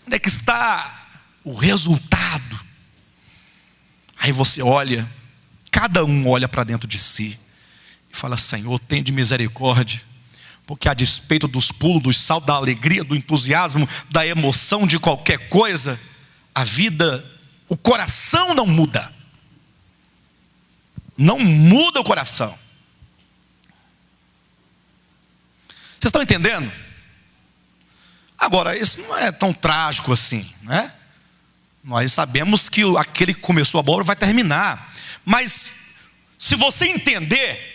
Onde é que está o resultado? Aí você olha, cada um olha para dentro de si e fala, Senhor, tem de misericórdia, porque a despeito dos pulos, dos saltos, da alegria, do entusiasmo, da emoção de qualquer coisa, a vida, o coração não muda. Não muda o coração. Vocês estão entendendo? Agora, isso não é tão trágico assim, né? Nós sabemos que aquele que começou a boa obra vai terminar. Mas, se você entender,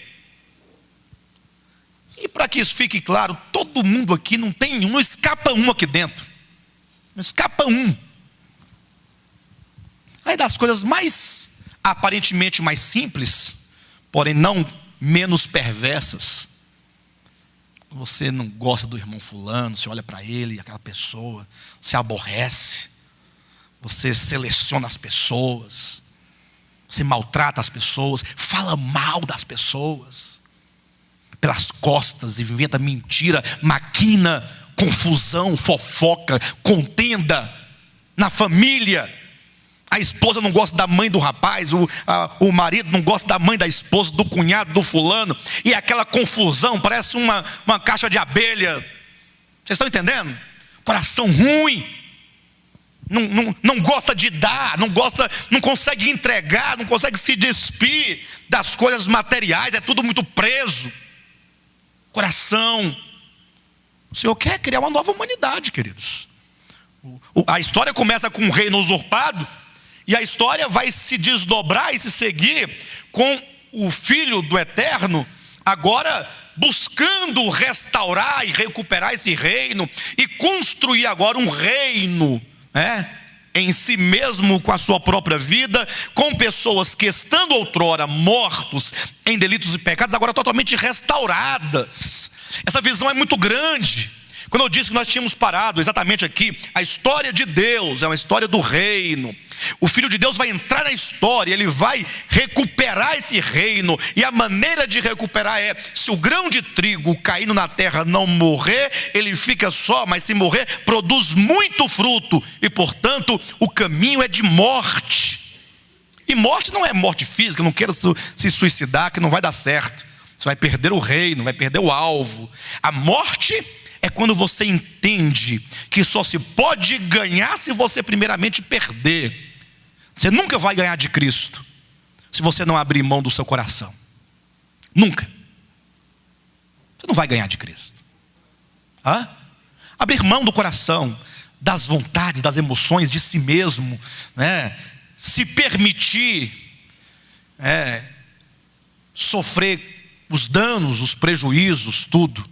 e para que isso fique claro, todo mundo aqui não escapa um aqui dentro. Não escapa um. Aí das coisas mais, aparentemente mais simples, porém não menos perversas. Você não gosta do irmão fulano, você olha para ele, aquela pessoa, você aborrece, você seleciona as pessoas, você maltrata as pessoas, fala mal das pessoas, pelas costas, inventa mentira, maquina, confusão, fofoca, contenda na família. A esposa não gosta da mãe do rapaz, o marido não gosta da mãe da esposa, do cunhado, do fulano. E aquela confusão, parece uma caixa de abelha. Vocês estão entendendo? Coração ruim. Não gosta de dar, não consegue entregar, não consegue se despir das coisas materiais. É tudo muito preso. Coração. O Senhor quer criar uma nova humanidade, queridos. A história começa com um reino usurpado, e a história vai se desdobrar e se seguir com o Filho do Eterno, agora buscando restaurar e recuperar esse reino, e construir agora um reino, em si mesmo, com a sua própria vida, com pessoas que, estando outrora mortos em delitos e pecados, agora totalmente restauradas. Essa visão é muito grande. Quando eu disse que nós tínhamos parado exatamente aqui, a história de Deus é uma história do reino. O Filho de Deus vai entrar na história, ele vai recuperar esse reino, e a maneira de recuperar é: se o grão de trigo caindo na terra não morrer, ele fica só, mas se morrer, produz muito fruto, e portanto o caminho é de morte. E morte não é morte física, não queira se suicidar, que não vai dar certo. Você vai perder o reino, vai perder o alvo. A morte é quando você entende que só se pode ganhar se você primeiramente perder. Você nunca vai ganhar de Cristo se você não abrir mão do seu coração. Nunca. Você não vai ganhar de Cristo. Abrir mão do coração, das vontades, das emoções, de si mesmo, se permitir sofrer os danos, os prejuízos, tudo.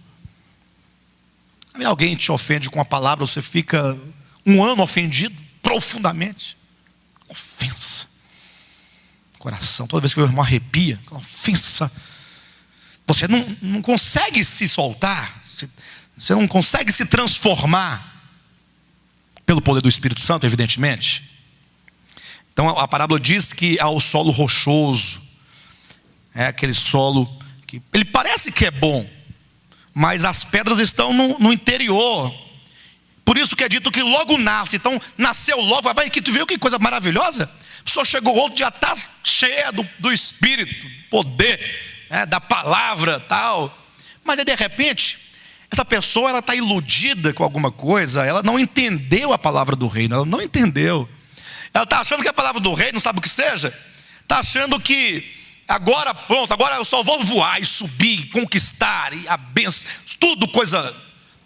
Alguém te ofende com a palavra, você fica um ano ofendido profundamente. Ofensa. Coração, toda vez que o irmão arrepia, ofensa. Você não consegue se soltar, você não consegue se transformar pelo poder do Espírito Santo, evidentemente. Então a parábola diz que há o solo rochoso, é aquele solo que ele parece que é bom, mas as pedras estão no interior. Por isso que é dito que logo nasce. Então nasceu logo. Vai, que tu viu que coisa maravilhosa? A pessoa chegou, outro já está cheia do Espírito, poder, da palavra, tal. Mas aí de repente essa pessoa, ela está iludida com alguma coisa. Ela não entendeu a palavra do reino. Ela não entendeu. Ela está achando que a palavra do reino, não sabe o que seja. Está achando que agora pronto, agora eu só vou voar e subir, conquistar, e a bênção, tudo coisa.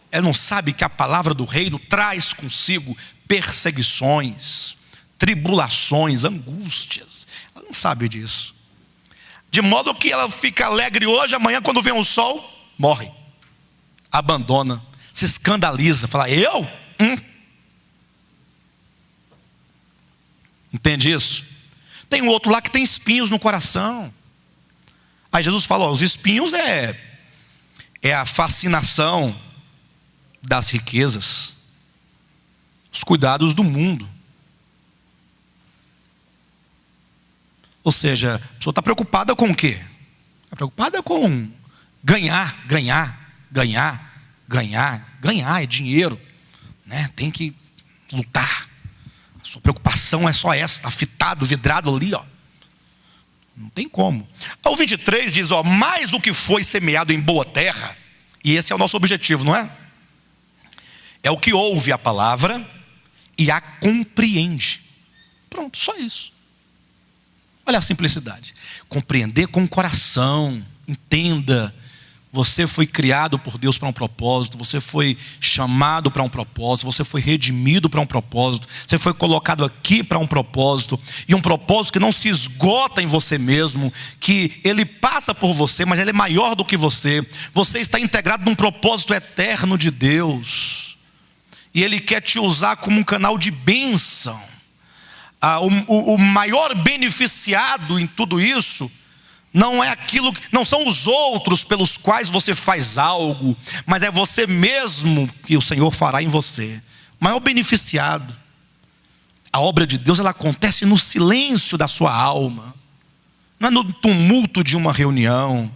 Ela não sabe que a palavra do reino traz consigo perseguições, tribulações, angústias. Ela não sabe disso. De modo que ela fica alegre hoje, amanhã quando vem o sol, morre, abandona, se escandaliza, fala: eu? Entende isso? Tem um outro lá que tem espinhos no coração. Aí Jesus fala: os espinhos é a fascinação das riquezas, os cuidados do mundo. Ou seja, a pessoa está preocupada com o quê? Está preocupada com ganhar, é dinheiro, tem que lutar. A sua preocupação é só essa, está fitado, vidrado ali, não tem como. O 23 diz: mais o que foi semeado em boa terra, e esse é o nosso objetivo, não é? É o que ouve a palavra e a compreende. Pronto, só isso. Olha a simplicidade. Compreender com o coração. Entenda. Você foi criado por Deus para um propósito. Você foi chamado para um propósito. Você foi redimido para um propósito. Você foi colocado aqui para um propósito. E um propósito que não se esgota em você mesmo. Que ele passa por você, mas ele é maior do que você. Você está integrado num propósito eterno de Deus. E ele quer te usar como um canal de bênção. O maior beneficiado em tudo isso não são os outros pelos quais você faz algo, mas é você mesmo que o Senhor fará em você. O maior beneficiado. A obra de Deus, ela acontece no silêncio da sua alma, não é no tumulto de uma reunião.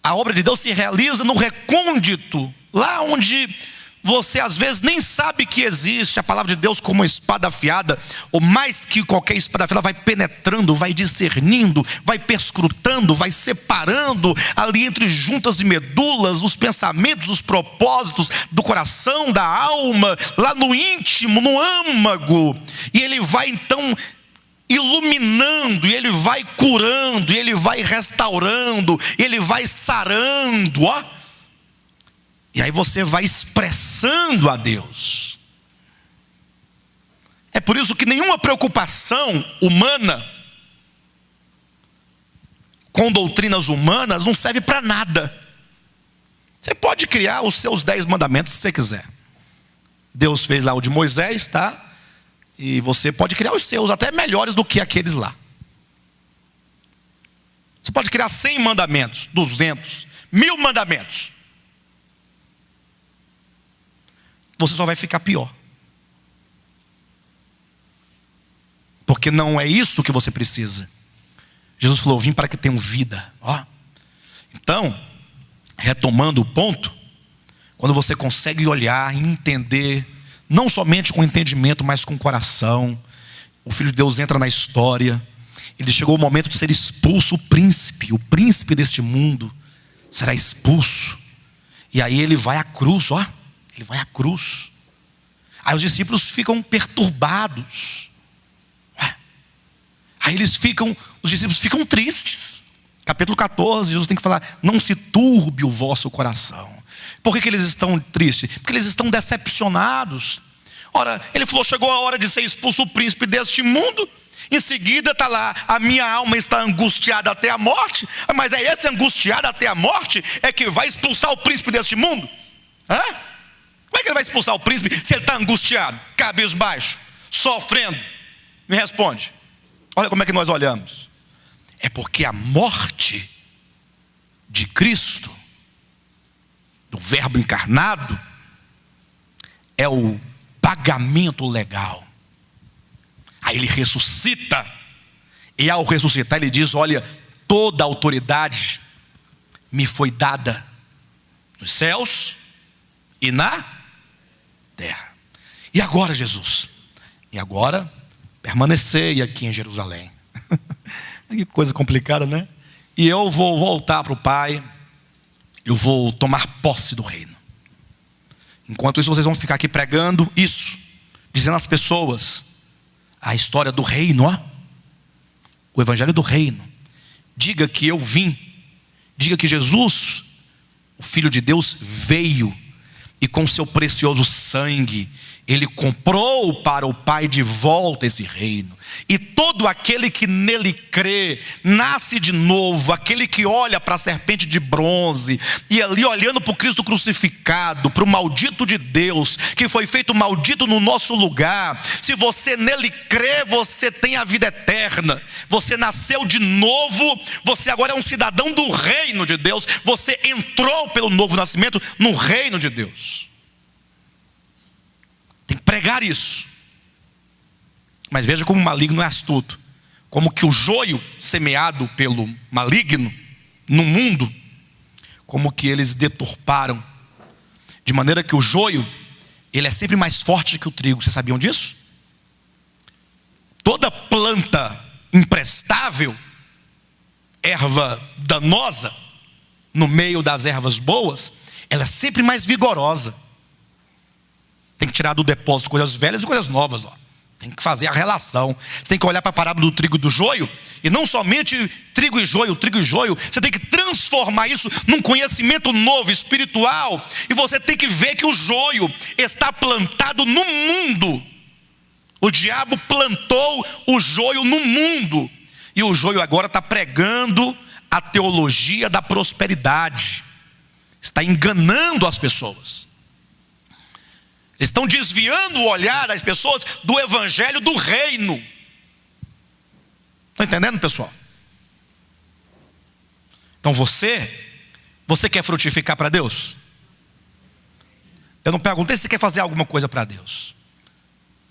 A obra de Deus se realiza no recôndito, lá onde você às vezes nem sabe que existe. A palavra de Deus, como uma espada afiada, ou mais que qualquer espada afiada, vai penetrando, vai discernindo, vai perscrutando, vai separando ali entre juntas e medulas os pensamentos, os propósitos do coração, da alma, lá no íntimo, no âmago. E ele vai então iluminando, e ele vai curando, e ele vai restaurando, e ele vai sarando, E aí você vai expressando a Deus. É por isso que nenhuma preocupação humana com doutrinas humanas não serve para nada. Você pode criar os seus 10 mandamentos se você quiser. Deus fez lá o de Moisés, tá? E você pode criar os seus, até melhores do que aqueles lá. Você pode criar 100 mandamentos, 200, 1000 mandamentos. Você só vai ficar pior. Porque não é isso que você precisa. Jesus falou: vim para que tenham vida. Ó. Então, retomando o ponto, quando você consegue olhar e entender, não somente com entendimento, mas com o coração, o Filho de Deus entra na história. Ele chegou o momento de ser expulso, o príncipe deste mundo será expulso. E aí ele vai à cruz, ó. Ele vai à cruz. Aí os discípulos ficam perturbados. Aí os discípulos ficam tristes. Capítulo 14, Jesus tem que falar: não se turbe o vosso coração. Por que eles estão tristes? Porque eles estão decepcionados. Ora, ele falou: chegou a hora de ser expulso o príncipe deste mundo. Em seguida está lá: a minha alma está angustiada até a morte. Mas é esse angustiado até a morte é que vai expulsar o príncipe deste mundo? Hã? Como é que ele vai expulsar o príncipe se ele está angustiado, cabisbaixo, sofrendo? Me responde. Olha como é que nós olhamos. É porque a morte de Cristo, do Verbo encarnado, é o pagamento legal. Aí ele ressuscita. E ao ressuscitar ele diz: olha, toda a autoridade me foi dada nos céus e na terra. E agora, Jesus? E agora, permanecei aqui em Jerusalém. Que coisa complicada, né? E eu vou voltar para o Pai. Eu vou tomar posse do reino. Enquanto isso, vocês vão ficar aqui pregando isso, dizendo às pessoas a história do reino, ó. O evangelho do reino. Diga que eu vim. Diga que Jesus, o Filho de Deus, veio e com seu precioso sangue ele comprou para o Pai de volta esse reino. E todo aquele que nele crê, nasce de novo. Aquele que olha para a serpente de bronze, e ali olhando para o Cristo crucificado, para o maldito de Deus, que foi feito maldito no nosso lugar. Se você nele crê, você tem a vida eterna. Você nasceu de novo. Você agora é um cidadão do reino de Deus. Você entrou pelo novo nascimento no reino de Deus. Tem que pregar isso. Mas veja como o maligno é astuto. Como que o joio semeado pelo maligno no mundo, como que eles deturparam. De maneira que o joio, ele é sempre mais forte que o trigo. Vocês sabiam disso? Toda planta imprestável, erva danosa, no meio das ervas boas, ela é sempre mais vigorosa. Tem que tirar do depósito coisas velhas e coisas novas, ó. Tem que fazer a relação. Você tem que olhar para a parábola do trigo e do joio. E não somente trigo e joio. Você tem que transformar isso num conhecimento novo, espiritual. E você tem que ver que o joio está plantado no mundo. O diabo plantou o joio no mundo. E o joio agora está pregando a teologia da prosperidade. Está enganando as pessoas. Eles estão desviando o olhar das pessoas do evangelho do reino. Estão entendendo, pessoal? Então você quer frutificar para Deus? Eu não perguntei se você quer fazer alguma coisa para Deus.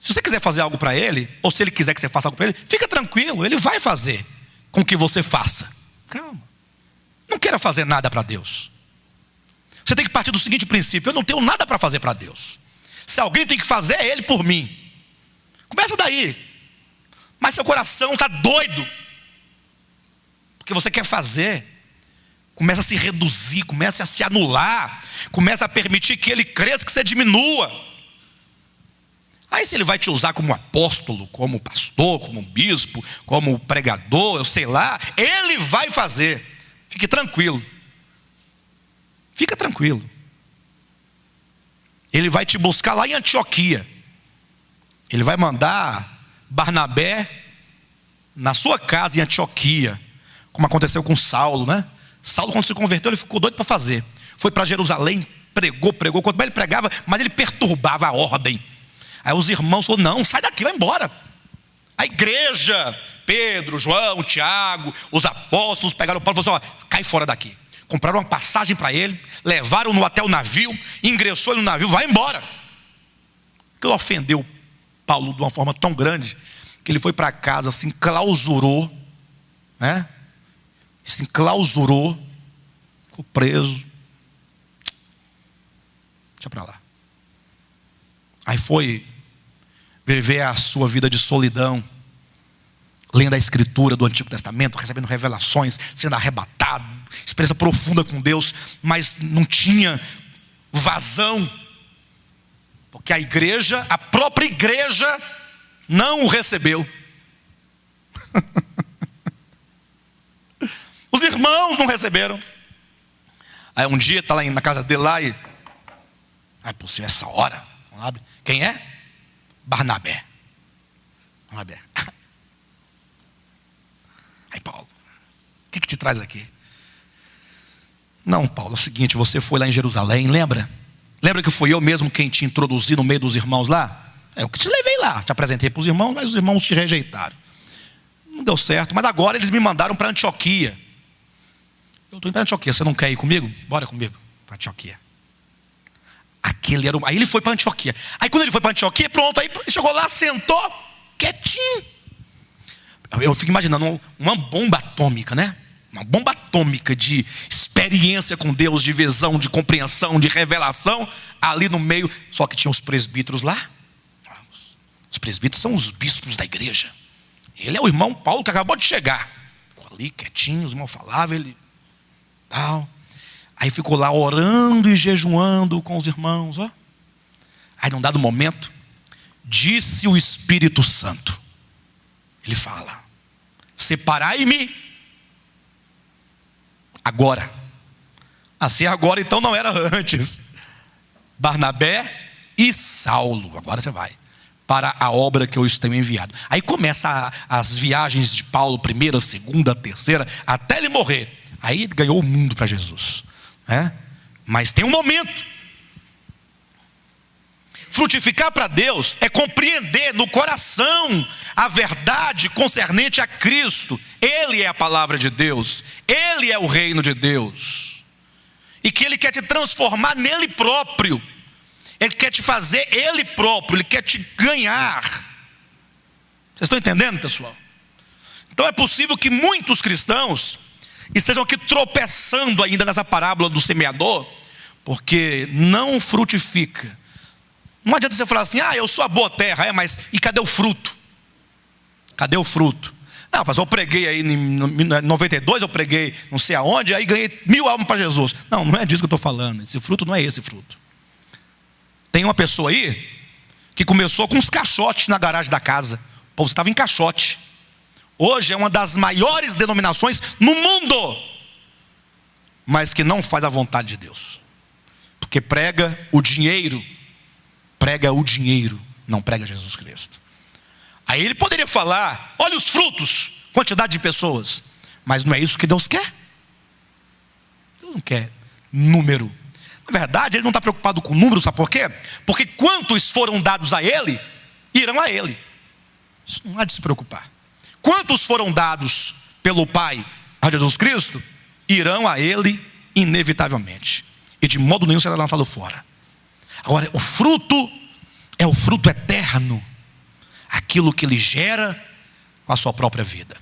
Se você quiser fazer algo para Ele, ou se Ele quiser que você faça algo para Ele, fica tranquilo, Ele vai fazer com que você faça. Calma. Não queira fazer nada para Deus. Você tem que partir do seguinte princípio: eu não tenho nada para fazer para Deus. Se alguém tem que fazer, é Ele por mim. Começa daí. Mas seu coração está doido, porque você quer fazer. Começa a se reduzir, começa a se anular, começa a permitir que Ele cresça, que você diminua. Aí se Ele vai te usar como apóstolo, como pastor, como bispo, como pregador, eu sei lá, Ele vai fazer. Fique tranquilo. Fica tranquilo. Ele vai te buscar lá em Antioquia. Ele vai mandar Barnabé na sua casa em Antioquia, como aconteceu com Saulo, né? Saulo, quando se converteu, ele ficou doido para fazer. Foi para Jerusalém, pregou. Quanto mais ele pregava, mas ele perturbava a ordem. Aí os irmãos falaram: não, sai daqui, vai embora. A igreja, Pedro, João, Tiago, os apóstolos pegaram o Paulo e falaram assim: ó, cai fora daqui. Compraram uma passagem para ele, levaram-no até o navio, ingressou ele no navio, vai embora. Aquilo ofendeu Paulo de uma forma tão grande que ele foi para casa, se enclausurou, né? Se enclausurou, ficou preso. Deixa para lá. Aí foi viver a sua vida de solidão, lendo a escritura do Antigo Testamento, recebendo revelações, sendo arrebatado, experiência profunda com Deus, mas não tinha vazão, porque a igreja, a própria igreja, não o recebeu. Os irmãos não receberam. Aí um dia está lá na casa dele lá e... é possível essa hora? Sabe? Quem é? Barnabé. Aí Paulo, o que te traz aqui? Não, Paulo, é o seguinte, você foi lá em Jerusalém, lembra? Lembra que foi eu mesmo quem te introduzi no meio dos irmãos lá? É eu que te levei lá, te apresentei para os irmãos, mas os irmãos te rejeitaram. Não deu certo, mas agora eles me mandaram para Antioquia. Eu estou indo para Antioquia, você não quer ir comigo? Bora comigo para Antioquia. Aí ele foi para Antioquia. Aí quando ele foi para Antioquia, pronto, aí chegou lá, sentou, quietinho. Eu fico imaginando uma bomba atômica, né? Uma bomba atômica de experiência com Deus, de visão, de compreensão, de revelação, ali no meio. Só que tinha os presbíteros lá. Os presbíteros são os bispos da igreja. Ele é o irmão Paulo que acabou de chegar. Ficou ali quietinho, os irmãos falavam, ele tal. Aí ficou lá orando e jejuando com os irmãos, ó. Aí num dado momento, disse o Espírito Santo. Ele fala: separai-me agora. Assim agora então não era antes. Barnabé e Saulo, agora você vai, para a obra que eu os tenho enviado. Aí começa as viagens de Paulo, primeira, segunda, terceira, até ele morrer. Aí ele ganhou o mundo para Jesus. Mas tem um momento. Frutificar para Deus é compreender no coração a verdade concernente a Cristo. Ele é a palavra de Deus, Ele é o reino de Deus, e que Ele quer te transformar nele próprio. Ele quer te fazer Ele próprio, Ele quer te ganhar. Vocês estão entendendo, pessoal? Então é possível que muitos cristãos estejam aqui tropeçando ainda nessa parábola do semeador, porque não frutifica. Não adianta você falar assim: eu sou a boa terra, mas e cadê o fruto? Cadê o fruto? Não, pastor, eu preguei aí em 92, eu preguei não sei aonde, aí ganhei 1000 almas para Jesus. Não, não é disso que eu estou falando. Esse fruto não é esse fruto. Tem uma pessoa aí que começou com uns caixotes na garagem da casa. O povo estava em caixote. Hoje é uma das maiores denominações no mundo, mas que não faz a vontade de Deus, porque prega o dinheiro, não prega Jesus Cristo. Aí ele poderia falar: olha os frutos, quantidade de pessoas, mas não é isso que Deus quer. Deus não quer número. Na verdade, Ele não está preocupado com números, sabe por quê? Porque quantos foram dados a Ele, irão a Ele. Isso não há de se preocupar. Quantos foram dados pelo Pai a Jesus Cristo, irão a Ele inevitavelmente, e de modo nenhum será lançado fora. Agora, o fruto é o fruto eterno, aquilo que Ele gera com a sua própria vida.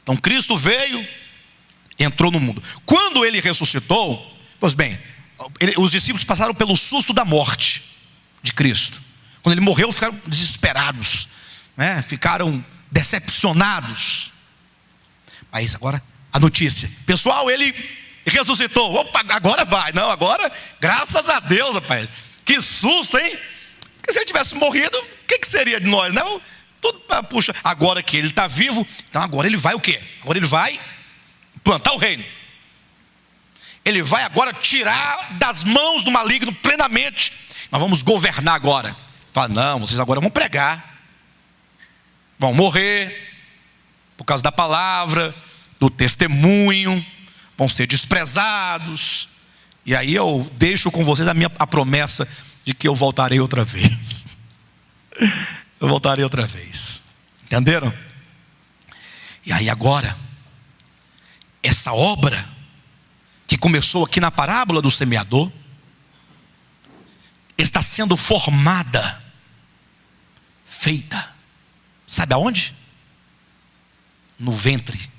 Então Cristo veio, entrou no mundo. Quando Ele ressuscitou, pois bem, os discípulos passaram pelo susto da morte de Cristo. Quando Ele morreu, ficaram desesperados, né? Ficaram decepcionados. Mas agora a notícia: pessoal, Ele ressuscitou. Opa, agora vai. Não, agora, graças a Deus, rapaz. Que susto, hein? Porque se Ele tivesse morrido, o que seria de nós? Não, tudo, puxa, agora que Ele está vivo, então agora Ele vai o quê? Agora Ele vai plantar o reino. Ele vai agora tirar das mãos do maligno plenamente. Nós vamos governar agora. Fala, não, vocês agora vão pregar, vão morrer por causa da palavra, do testemunho, vão ser desprezados. E aí eu deixo com vocês a promessa de que eu voltarei outra vez. Eu voltarei outra vez. Entenderam? E aí agora, essa obra que começou aqui na parábola do semeador, está sendo formada, feita, sabe aonde? No ventre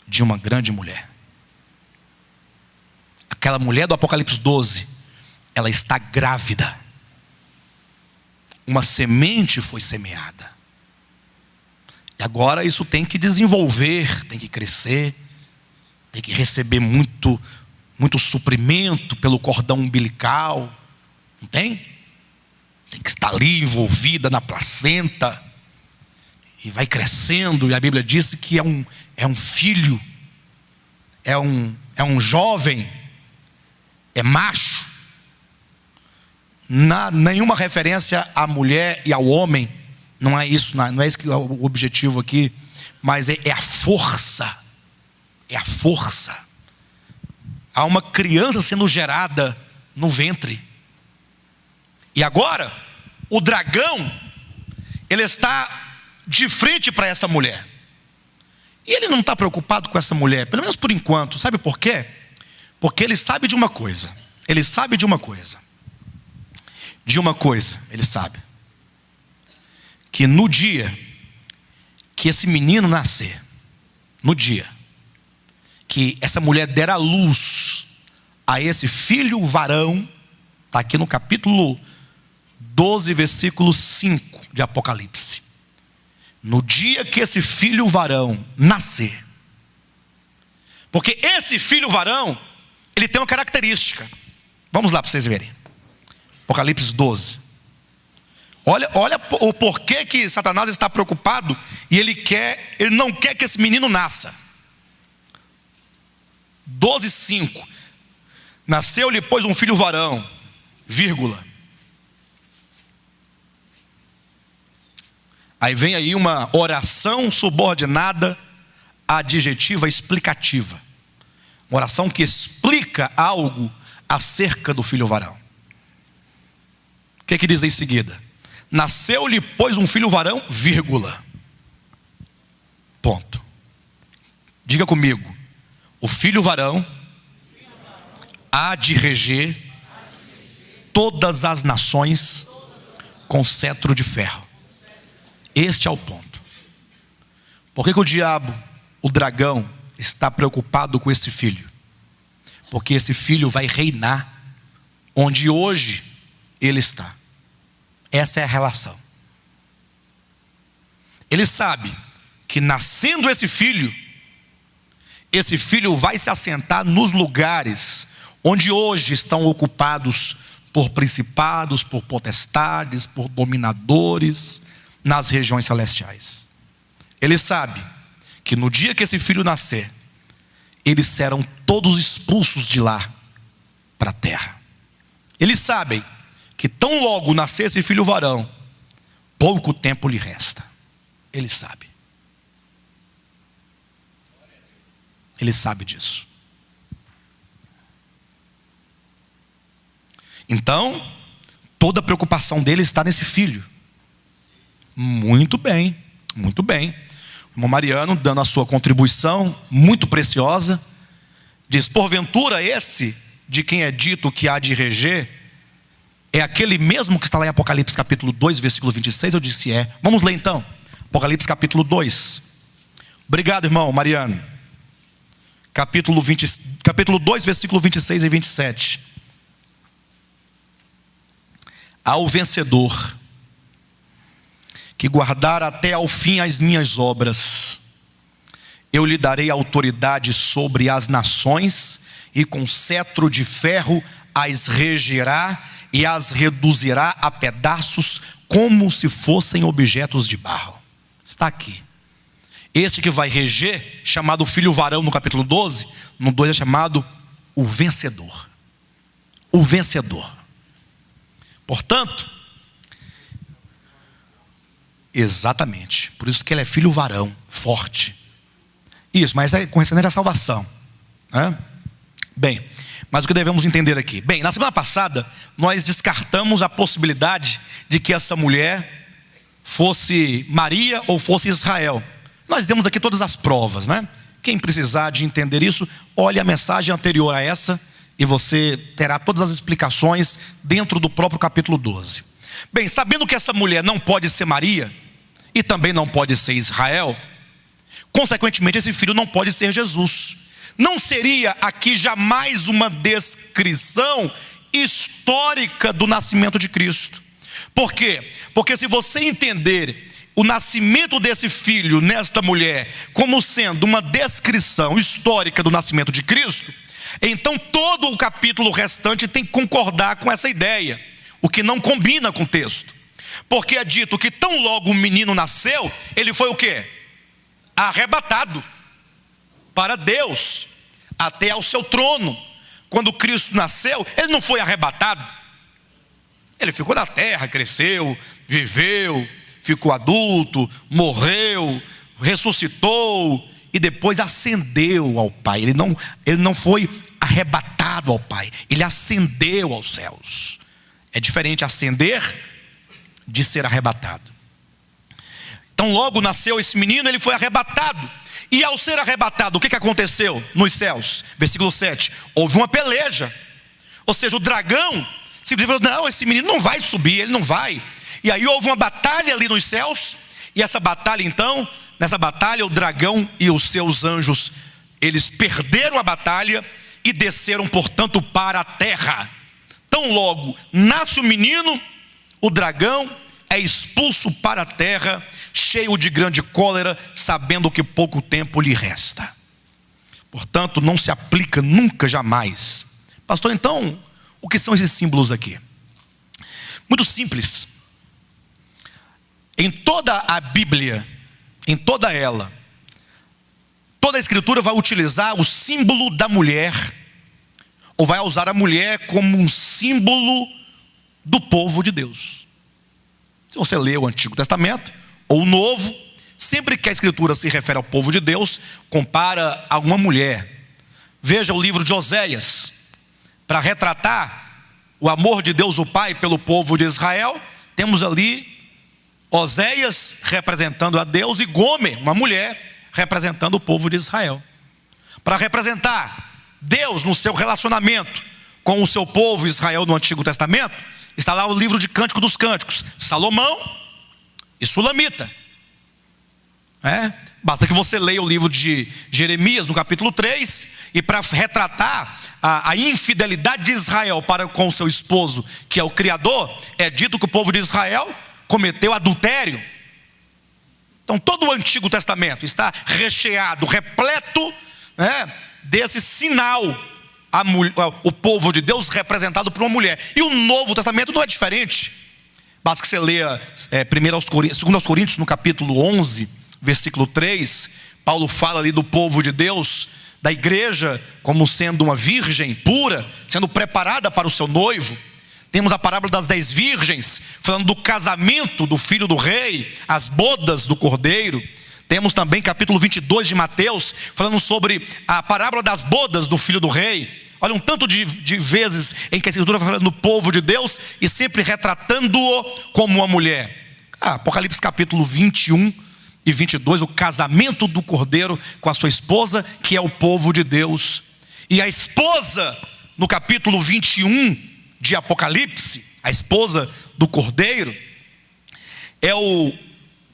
de uma grande mulher. Aquela mulher do Apocalipse 12, ela está grávida. Uma semente foi semeada. E agora isso tem que desenvolver, tem que crescer, tem que receber muito suprimento pelo cordão umbilical. Não tem? Tem que estar ali envolvida na placenta. E vai crescendo. E a Bíblia diz que é um filho. É um jovem. É macho. Nenhuma referência à mulher e ao homem. Não é isso, não é esse que é o objetivo aqui. Mas é a força. É a força. Há uma criança sendo gerada no ventre. E agora, o dragão, ele está de frente para essa mulher. E ele não está preocupado com essa mulher, pelo menos por enquanto. Sabe por quê? Porque ele sabe de uma coisa. Ele sabe de uma coisa. De uma coisa, ele sabe. Que no dia que esse menino nascer, no dia que essa mulher der à luz a esse filho varão, está aqui no capítulo 12, versículo 5 de Apocalipse. No dia que esse filho varão nascer, porque esse filho varão, ele tem uma característica. Vamos lá para vocês verem. Apocalipse 12. Olha o porquê que Satanás está preocupado e ele não quer que esse menino nasça. 12:5. Nasceu-lhe, pois, um filho varão, vírgula. Aí vem aí uma oração subordinada adjetiva explicativa. Uma oração que explica algo acerca do filho varão. O que diz em seguida? Nasceu-lhe, pois, um filho varão, vírgula. Ponto. Diga comigo. O filho varão há de reger todas as nações com cetro de ferro. Este é o ponto. Por que o diabo, o dragão, está preocupado com esse filho? Porque esse filho vai reinar onde hoje ele está. Essa é a relação. Ele sabe que nascendo esse filho vai se assentar nos lugares onde hoje estão ocupados por principados, por potestades, por dominadores nas regiões celestiais. Ele sabe que no dia que esse filho nascer, eles serão todos expulsos de lá para a terra. Eles sabem que tão logo nascer esse filho varão, pouco tempo lhe resta. Ele sabe. Ele sabe disso. Então, toda a preocupação dele está nesse filho. Muito bem, muito bem. O irmão Mariano, dando a sua contribuição muito preciosa, diz: porventura esse de quem é dito que há de reger é aquele mesmo que está lá em Apocalipse capítulo 2, versículo 26? Eu disse é. Vamos ler então. Apocalipse capítulo 2. Obrigado, irmão Mariano. Capítulo 2, versículo 26 e 27. Ao vencedor que guardar até ao fim as minhas obras, eu lhe darei autoridade sobre as nações, e com cetro de ferro as regerá e as reduzirá a pedaços como se fossem objetos de barro. Está aqui. Este que vai reger, chamado filho varão no capítulo 12, no 2 é chamado o vencedor. O vencedor. Portanto, exatamente, por isso que ele é filho varão, forte. Isso, mas é correspondente à salvação, né? Bem, mas o que devemos entender aqui? Bem, na semana passada, nós descartamos a possibilidade de que essa mulher fosse Maria ou fosse Israel. Nós temos aqui todas as provas, né? Quem precisar de entender isso, olhe a mensagem anterior a essa e você terá todas as explicações dentro do próprio capítulo 12. Bem, sabendo que essa mulher não pode ser Maria e também não pode ser Israel, consequentemente esse filho não pode ser Jesus. Não seria aqui jamais uma descrição histórica do nascimento de Cristo. Por quê? Porque se você entender o nascimento desse filho nesta mulher como sendo uma descrição histórica do nascimento de Cristo, então todo o capítulo restante tem que concordar com essa ideia, o que não combina com o texto. Porque é dito que tão logo o menino nasceu, ele foi o quê? Arrebatado para Deus, até ao seu trono. Quando Cristo nasceu, ele não foi arrebatado. Ele ficou na terra, cresceu, viveu, ficou adulto, morreu, ressuscitou e depois ascendeu ao Pai. Ele não foi arrebatado ao Pai, ele ascendeu aos céus. É diferente ascender de ser arrebatado. Então logo nasceu esse menino, ele foi arrebatado. E ao ser arrebatado, o que aconteceu nos céus? Versículo 7, houve uma peleja. Ou seja, o dragão simplesmente falou, não, esse menino não vai subir, ele não vai. E aí houve uma batalha ali nos céus. E essa batalha então, nessa batalha o dragão e os seus anjos, eles perderam a batalha e desceram portanto para a terra. Tão logo nasce o menino, o dragão é expulso para a terra, cheio de grande cólera, sabendo que pouco tempo lhe resta. Portanto, não se aplica nunca, jamais. Pastor, então, o que são esses símbolos aqui? Muito simples. Em toda a Bíblia, em toda ela, toda a Escritura vai utilizar o símbolo da mulher, ou vai usar a mulher como um símbolo do povo de Deus. Se você lê o Antigo Testamento ou o Novo, sempre que a Escritura se refere ao povo de Deus, compara a uma mulher. Veja o livro de Oséias, para retratar o amor de Deus o Pai pelo povo de Israel. Temos ali Oséias representando a Deus e Gomer, uma mulher, representando o povo de Israel. Para representar Deus no seu relacionamento com o seu povo Israel no Antigo Testamento, está lá o livro de Cântico dos Cânticos, Salomão e Sulamita. Basta que você leia o livro de Jeremias no capítulo 3, e para retratar a infidelidade de Israel para com o seu esposo, que é o Criador, é dito que o povo de Israel cometeu adultério. Então todo o Antigo Testamento está recheado, repleto desse sinal, o povo de Deus representado por uma mulher. E o Novo Testamento não é diferente. Basta que você leia 2 Coríntios no capítulo 11, versículo 3, Paulo fala ali do povo de Deus, da igreja, como sendo uma virgem pura, sendo preparada para o seu noivo. Temos a parábola das 10 virgens, falando do casamento do filho do rei, as bodas do cordeiro. Temos também capítulo 22 de Mateus, falando sobre a parábola das bodas do filho do rei. Olha, um tanto de vezes em que a Escritura vai falando do povo de Deus e sempre retratando-o como uma mulher. Apocalipse capítulo 21 e 22, o casamento do cordeiro com a sua esposa, que é o povo de Deus. E a esposa, no capítulo 21 de Apocalipse, a esposa do cordeiro, é o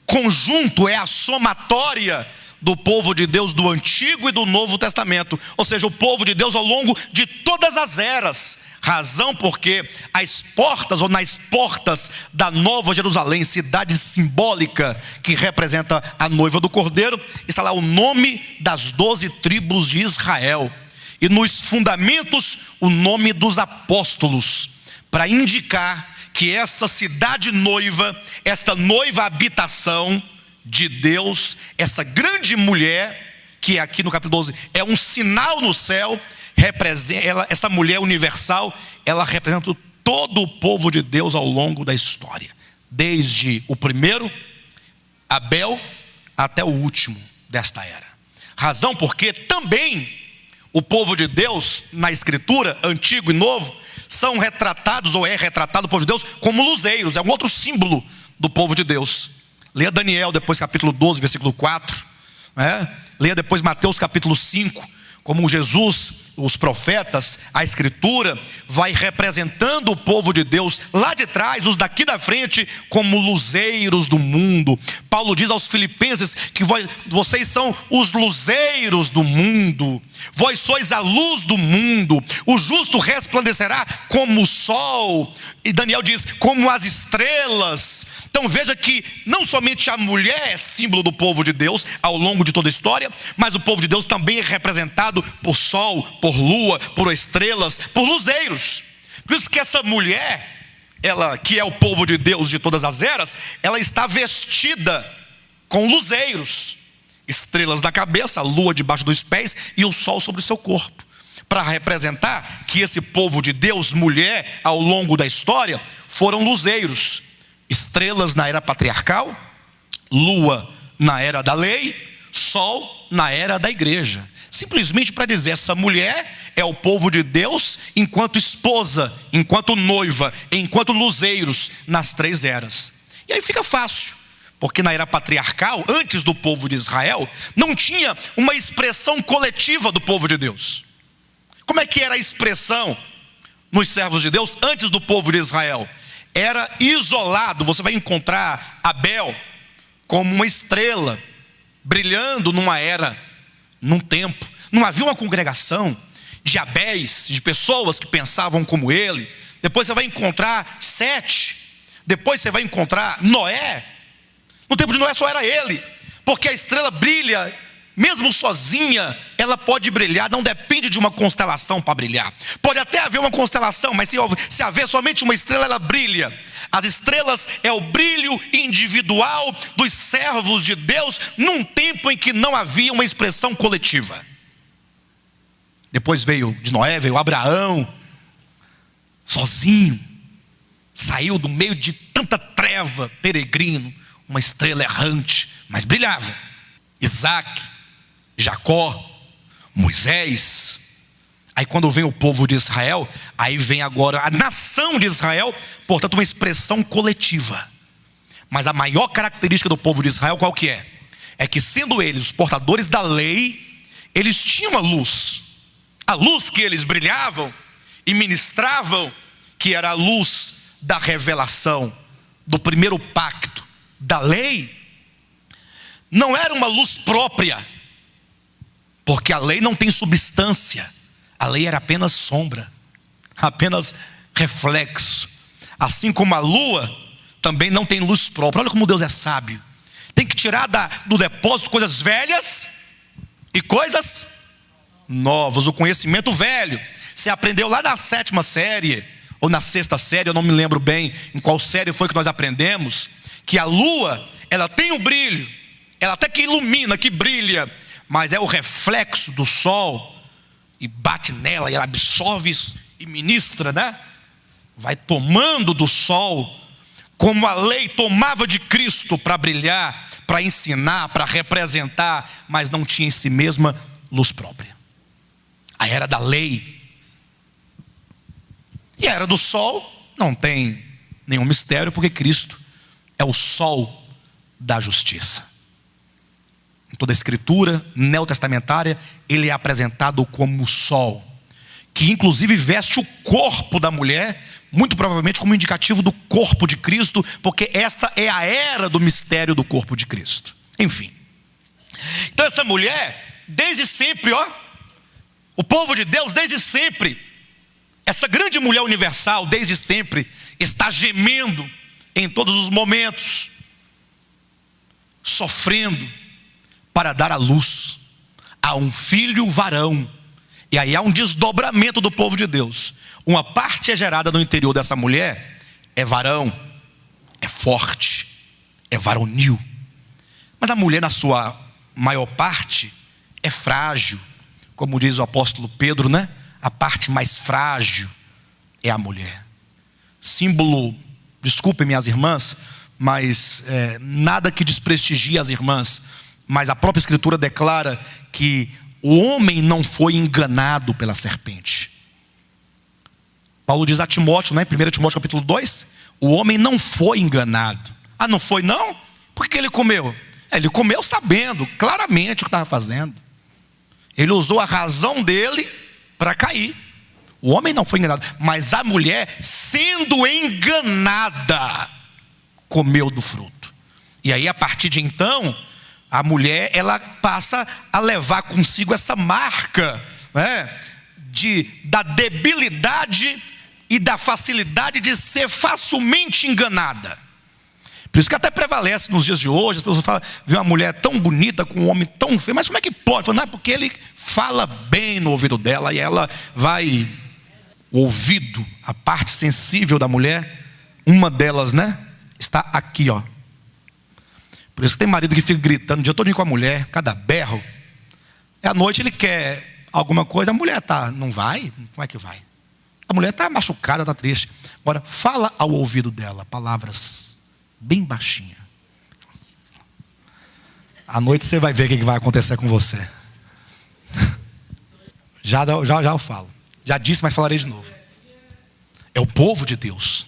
conjunto, é a somatória do povo de Deus do Antigo e do Novo Testamento. Ou seja, o povo de Deus ao longo de todas as eras. Razão porque às portas ou nas portas da Nova Jerusalém, cidade simbólica que representa a noiva do Cordeiro, está lá o nome das 12 tribos de Israel. E nos fundamentos o nome dos apóstolos, para indicar que essa cidade noiva, esta noiva habitação de Deus, essa grande mulher, que aqui no capítulo 12 é um sinal no céu, essa mulher universal, ela representa todo o povo de Deus ao longo da história, desde o primeiro, Abel, até o último desta era. Razão porque também o povo de Deus, na Escritura, Antigo e Novo, são retratados, ou é retratado o povo de Deus, como luzeiros. É um outro símbolo do povo de Deus. Leia Daniel, depois capítulo 12, versículo 4. Leia depois Mateus capítulo 5. Como Jesus, os profetas, a Escritura vai representando o povo de Deus lá de trás, os daqui da frente, como luzeiros do mundo. Paulo diz aos Filipenses que vocês são os luzeiros do mundo. Vós sois a luz do mundo. O justo resplandecerá como o sol. E Daniel diz, como as estrelas. Então veja que não somente a mulher é símbolo do povo de Deus ao longo de toda a história, mas o povo de Deus também é representado por sol, por lua, por estrelas, por luzeiros. Por isso que essa mulher, ela que é o povo de Deus de todas as eras, ela está vestida com luzeiros, estrelas na cabeça, a lua debaixo dos pés e o sol sobre o seu corpo, para representar que esse povo de Deus, mulher, ao longo da história, foram luzeiros. Estrelas na era patriarcal, lua na era da lei, sol na era da igreja. Simplesmente para dizer, essa mulher é o povo de Deus enquanto esposa, enquanto noiva, enquanto luzeiros nas três eras. E aí fica fácil, porque na era patriarcal, antes do povo de Israel, não tinha uma expressão coletiva do povo de Deus. Como é que era a expressão nos servos de Deus antes do povo de Israel? Era isolado. Você vai encontrar Abel como uma estrela, brilhando numa era, num tempo. Não havia uma congregação de Abéis, de pessoas que pensavam como ele. Depois você vai encontrar Sete. Depois você vai encontrar Noé. No tempo de Noé só era ele, porque a estrela brilha, mesmo sozinha, ela pode brilhar, não depende de uma constelação para brilhar. Pode até haver uma constelação, mas se haver somente uma estrela, ela brilha. As estrelas é o brilho individual dos servos de Deus, num tempo em que não havia uma expressão coletiva. Depois de Noé, veio Abraão, sozinho, saiu do meio de tanta treva, peregrino, uma estrela errante, mas brilhava. Isaac, Jacó, Moisés. Aí quando vem o povo de Israel, aí vem agora a nação de Israel, portanto uma expressão coletiva. Mas a maior característica do povo de Israel qual que é? É que sendo eles os portadores da lei, eles tinham a luz que eles brilhavam e ministravam, que era a luz da revelação, do primeiro pacto, da lei. Não era uma luz própria, porque a lei não tem substância. A lei era apenas sombra, apenas reflexo. Assim como a lua também não tem luz própria. Olha como Deus é sábio. Tem que tirar do depósito coisas velhas e coisas novas. O conhecimento velho, você aprendeu lá na 7ª série ou na 6ª série, eu não me lembro bem em qual série foi que nós aprendemos, que a lua, ela tem um brilho, ela até que ilumina, que brilha, mas é o reflexo do sol, e bate nela, e ela absorve isso, e ministra, vai tomando do sol, como a lei tomava de Cristo para brilhar, para ensinar, para representar, mas não tinha em si mesma luz própria. A era da lei. E a era do sol não tem nenhum mistério, porque Cristo é o sol da justiça. Em toda a escritura neotestamentária, ele é apresentado como o sol, que inclusive veste o corpo da mulher, muito provavelmente como indicativo do corpo de Cristo, porque essa é a era do mistério do corpo de Cristo. Enfim, então essa mulher, desde sempre, o povo de Deus desde sempre, essa grande mulher universal desde sempre, está gemendo em todos os momentos, sofrendo para dar à luz a um filho varão. E aí há um desdobramento do povo de Deus. Uma parte é gerada no interior dessa mulher, é varão, é forte, é varonil. Mas a mulher, na sua maior parte, é frágil. Como diz o apóstolo Pedro, né? A parte mais frágil é a mulher. Símbolo, desculpem minhas irmãs, mas nada que desprestigie as irmãs, mas a própria Escritura declara que o homem não foi enganado pela serpente. Paulo diz a Timóteo, né, em 1 Timóteo capítulo 2, o homem não foi enganado. Ah, não foi não? Por que ele comeu? Ele comeu sabendo claramente o que estava fazendo. Ele usou a razão dele para cair. O homem não foi enganado, mas a mulher, sendo enganada, comeu do fruto. E aí, a partir de então, a mulher, ela passa a levar consigo essa marca, né, da debilidade e da facilidade de ser facilmente enganada. Por isso que até prevalece nos dias de hoje, as pessoas falam, vê uma mulher tão bonita com um homem tão feio, mas como é que pode? Falo, não, é porque ele fala bem no ouvido dela e ela vai... O ouvido, a parte sensível da mulher, uma delas, né, está aqui, ó. Por isso que tem marido que fica gritando o dia todo com a mulher, cada berro. À noite ele quer alguma coisa, a mulher não vai, como é que vai? A mulher está machucada, está triste. Agora, fala ao ouvido dela palavras bem baixinhas. À noite você vai ver o que vai acontecer com você. Já eu falo. Já disse, mas falarei de novo. É o povo de Deus.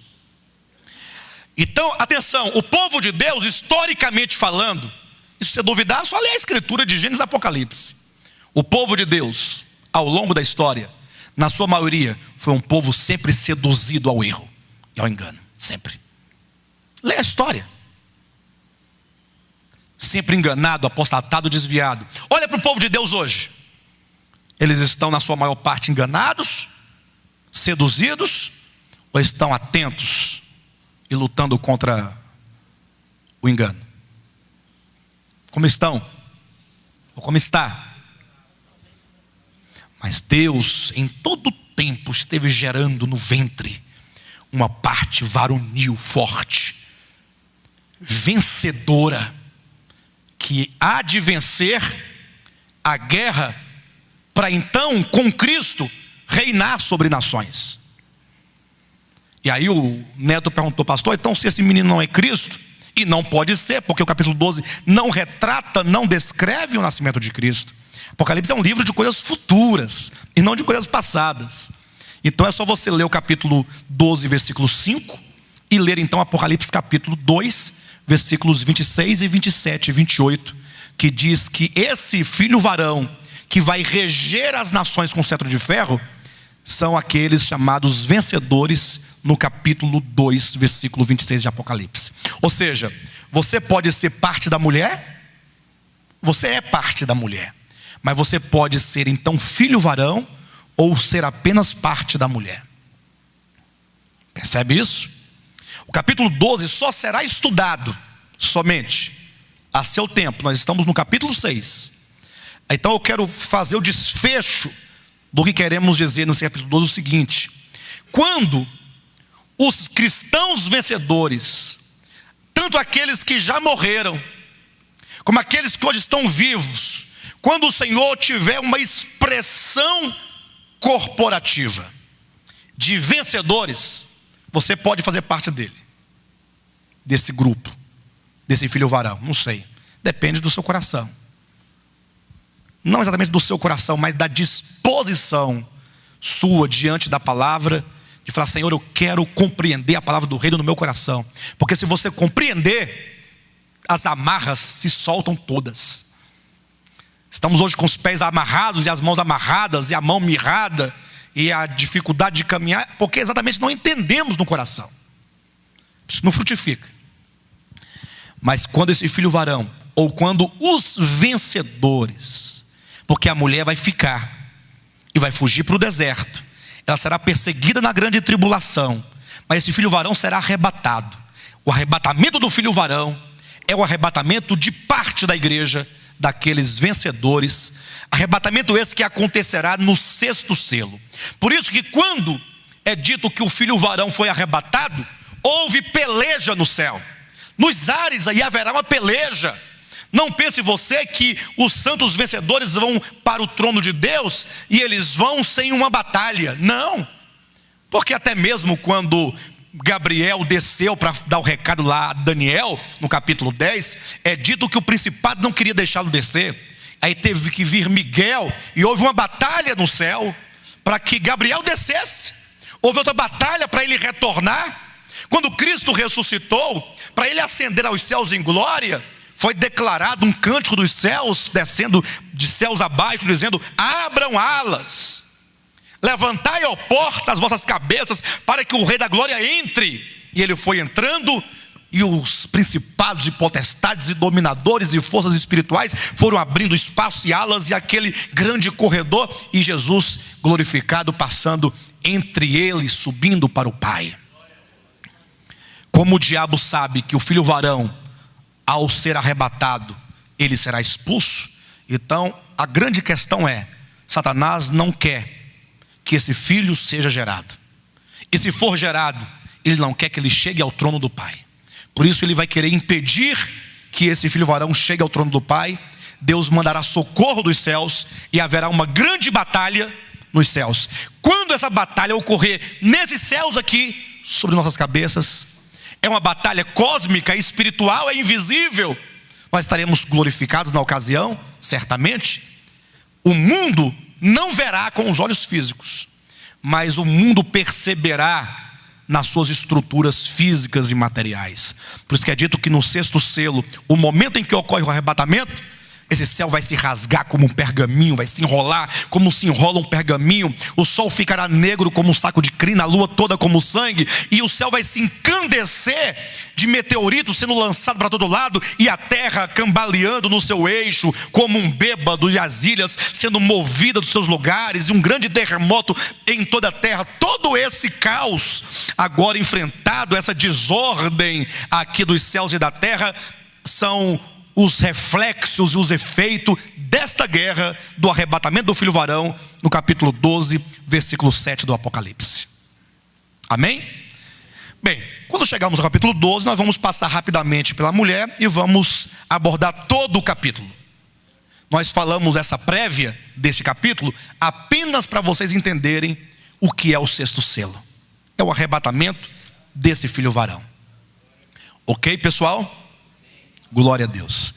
Então, atenção, o povo de Deus, historicamente falando, se você duvidar, só lê a escritura de Gênesis e Apocalipse. O povo de Deus, ao longo da história, na sua maioria, foi um povo sempre seduzido ao erro e ao engano, sempre. Lê a história. Sempre enganado, apostatado, desviado. Olha para o povo de Deus hoje. Eles estão na sua maior parte enganados, seduzidos, ou estão atentos e lutando contra o engano? Como estão? Ou como está? Mas Deus em todo tempo esteve gerando no ventre uma parte varonil forte, vencedora, que há de vencer a guerra para então, com Cristo, reinar sobre nações. E aí o neto perguntou, pastor, então se esse menino não é Cristo, e não pode ser, porque o capítulo 12 não retrata, não descreve o nascimento de Cristo. Apocalipse é um livro de coisas futuras, e não de coisas passadas. Então é só você ler o capítulo 12, versículo 5, e ler então Apocalipse capítulo 2, versículos 26 e 27 e 28, que diz que esse filho varão, que vai reger as nações com cetro de ferro, são aqueles chamados vencedores, no capítulo 2, versículo 26 de Apocalipse. Ou seja, você pode ser parte da mulher, você é parte da mulher, mas você pode ser então filho varão, ou ser apenas parte da mulher. Percebe isso? O capítulo 12 só será estudado, somente, a seu tempo. Nós estamos no capítulo 6. Então eu quero fazer o desfecho do que queremos dizer no capítulo 12, o seguinte: quando os cristãos vencedores, tanto aqueles que já morreram, como aqueles que hoje estão vivos, quando o Senhor tiver uma expressão corporativa de vencedores, você pode fazer parte dele, desse grupo, desse filho varão, não sei, depende do seu coração. Não exatamente do seu coração, mas da disposição sua diante da palavra, de falar, Senhor, eu quero compreender a palavra do reino no meu coração. Porque se você compreender, as amarras se soltam todas. Estamos hoje com os pés amarrados e as mãos amarradas e a mão mirrada e a dificuldade de caminhar, porque exatamente não entendemos no coração. Isso não frutifica. Mas quando esse filho varão, ou quando os vencedores, porque a mulher vai ficar e vai fugir para o deserto, ela será perseguida na grande tribulação, mas esse filho varão será arrebatado. O arrebatamento do filho varão é o arrebatamento de parte da igreja, daqueles vencedores, arrebatamento esse que acontecerá no 6º selo. Por isso que quando é dito que o filho varão foi arrebatado, houve peleja no céu, nos ares aí haverá uma peleja, Não pense você que os santos vencedores vão para o trono de Deus e eles vão sem uma batalha. Não, porque até mesmo quando Gabriel desceu para dar o recado lá a Daniel, no capítulo 10, é dito que o principado não queria deixá-lo descer. Aí teve que vir Miguel e houve uma batalha no céu para que Gabriel descesse. Houve outra batalha para ele retornar. Quando Cristo ressuscitou, para ele ascender aos céus em glória, foi declarado um cântico dos céus, descendo de céus abaixo, dizendo: abram alas, levantai, ó porta, as vossas cabeças, para que o Rei da Glória entre. E ele foi entrando, e os principados e potestades e dominadores e forças espirituais foram abrindo espaço e alas, e aquele grande corredor, e Jesus glorificado passando entre eles, subindo para o Pai. Como o diabo sabe que o filho varão, ao ser arrebatado, ele será expulso, então a grande questão é: Satanás não quer que esse filho seja gerado, e se for gerado, ele não quer que ele chegue ao trono do Pai. Por isso ele vai querer impedir que esse filho varão chegue ao trono do Pai. Deus mandará socorro dos céus e haverá uma grande batalha nos céus. Quando essa batalha ocorrer nesses céus aqui, sobre nossas cabeças, é uma batalha cósmica, espiritual, é invisível. Nós estaremos glorificados na ocasião, certamente. O mundo não verá com os olhos físicos, mas o mundo perceberá nas suas estruturas físicas e materiais. Por isso que é dito que no sexto selo, o momento em que ocorre o arrebatamento, esse céu vai se rasgar como um pergaminho, vai se enrolar como se enrola um pergaminho. O sol ficará negro como um saco de crina, a lua toda como sangue, e o céu vai se encandecer de meteoritos sendo lançado para todo lado, e a terra cambaleando no seu eixo como um bêbado, e as ilhas sendo movidas dos seus lugares, e um grande terremoto em toda a terra. Todo esse caos agora enfrentado, essa desordem aqui dos céus e da terra, são os reflexos e os efeitos desta guerra do arrebatamento do filho varão, no capítulo 12, versículo 7 do Apocalipse. Amém? Bem, quando chegarmos ao capítulo 12, nós vamos passar rapidamente pela mulher e vamos abordar todo o capítulo. Nós falamos essa prévia deste capítulo apenas para vocês entenderem o que é o sexto selo. É o arrebatamento desse filho varão. Ok, pessoal? Glória a Deus.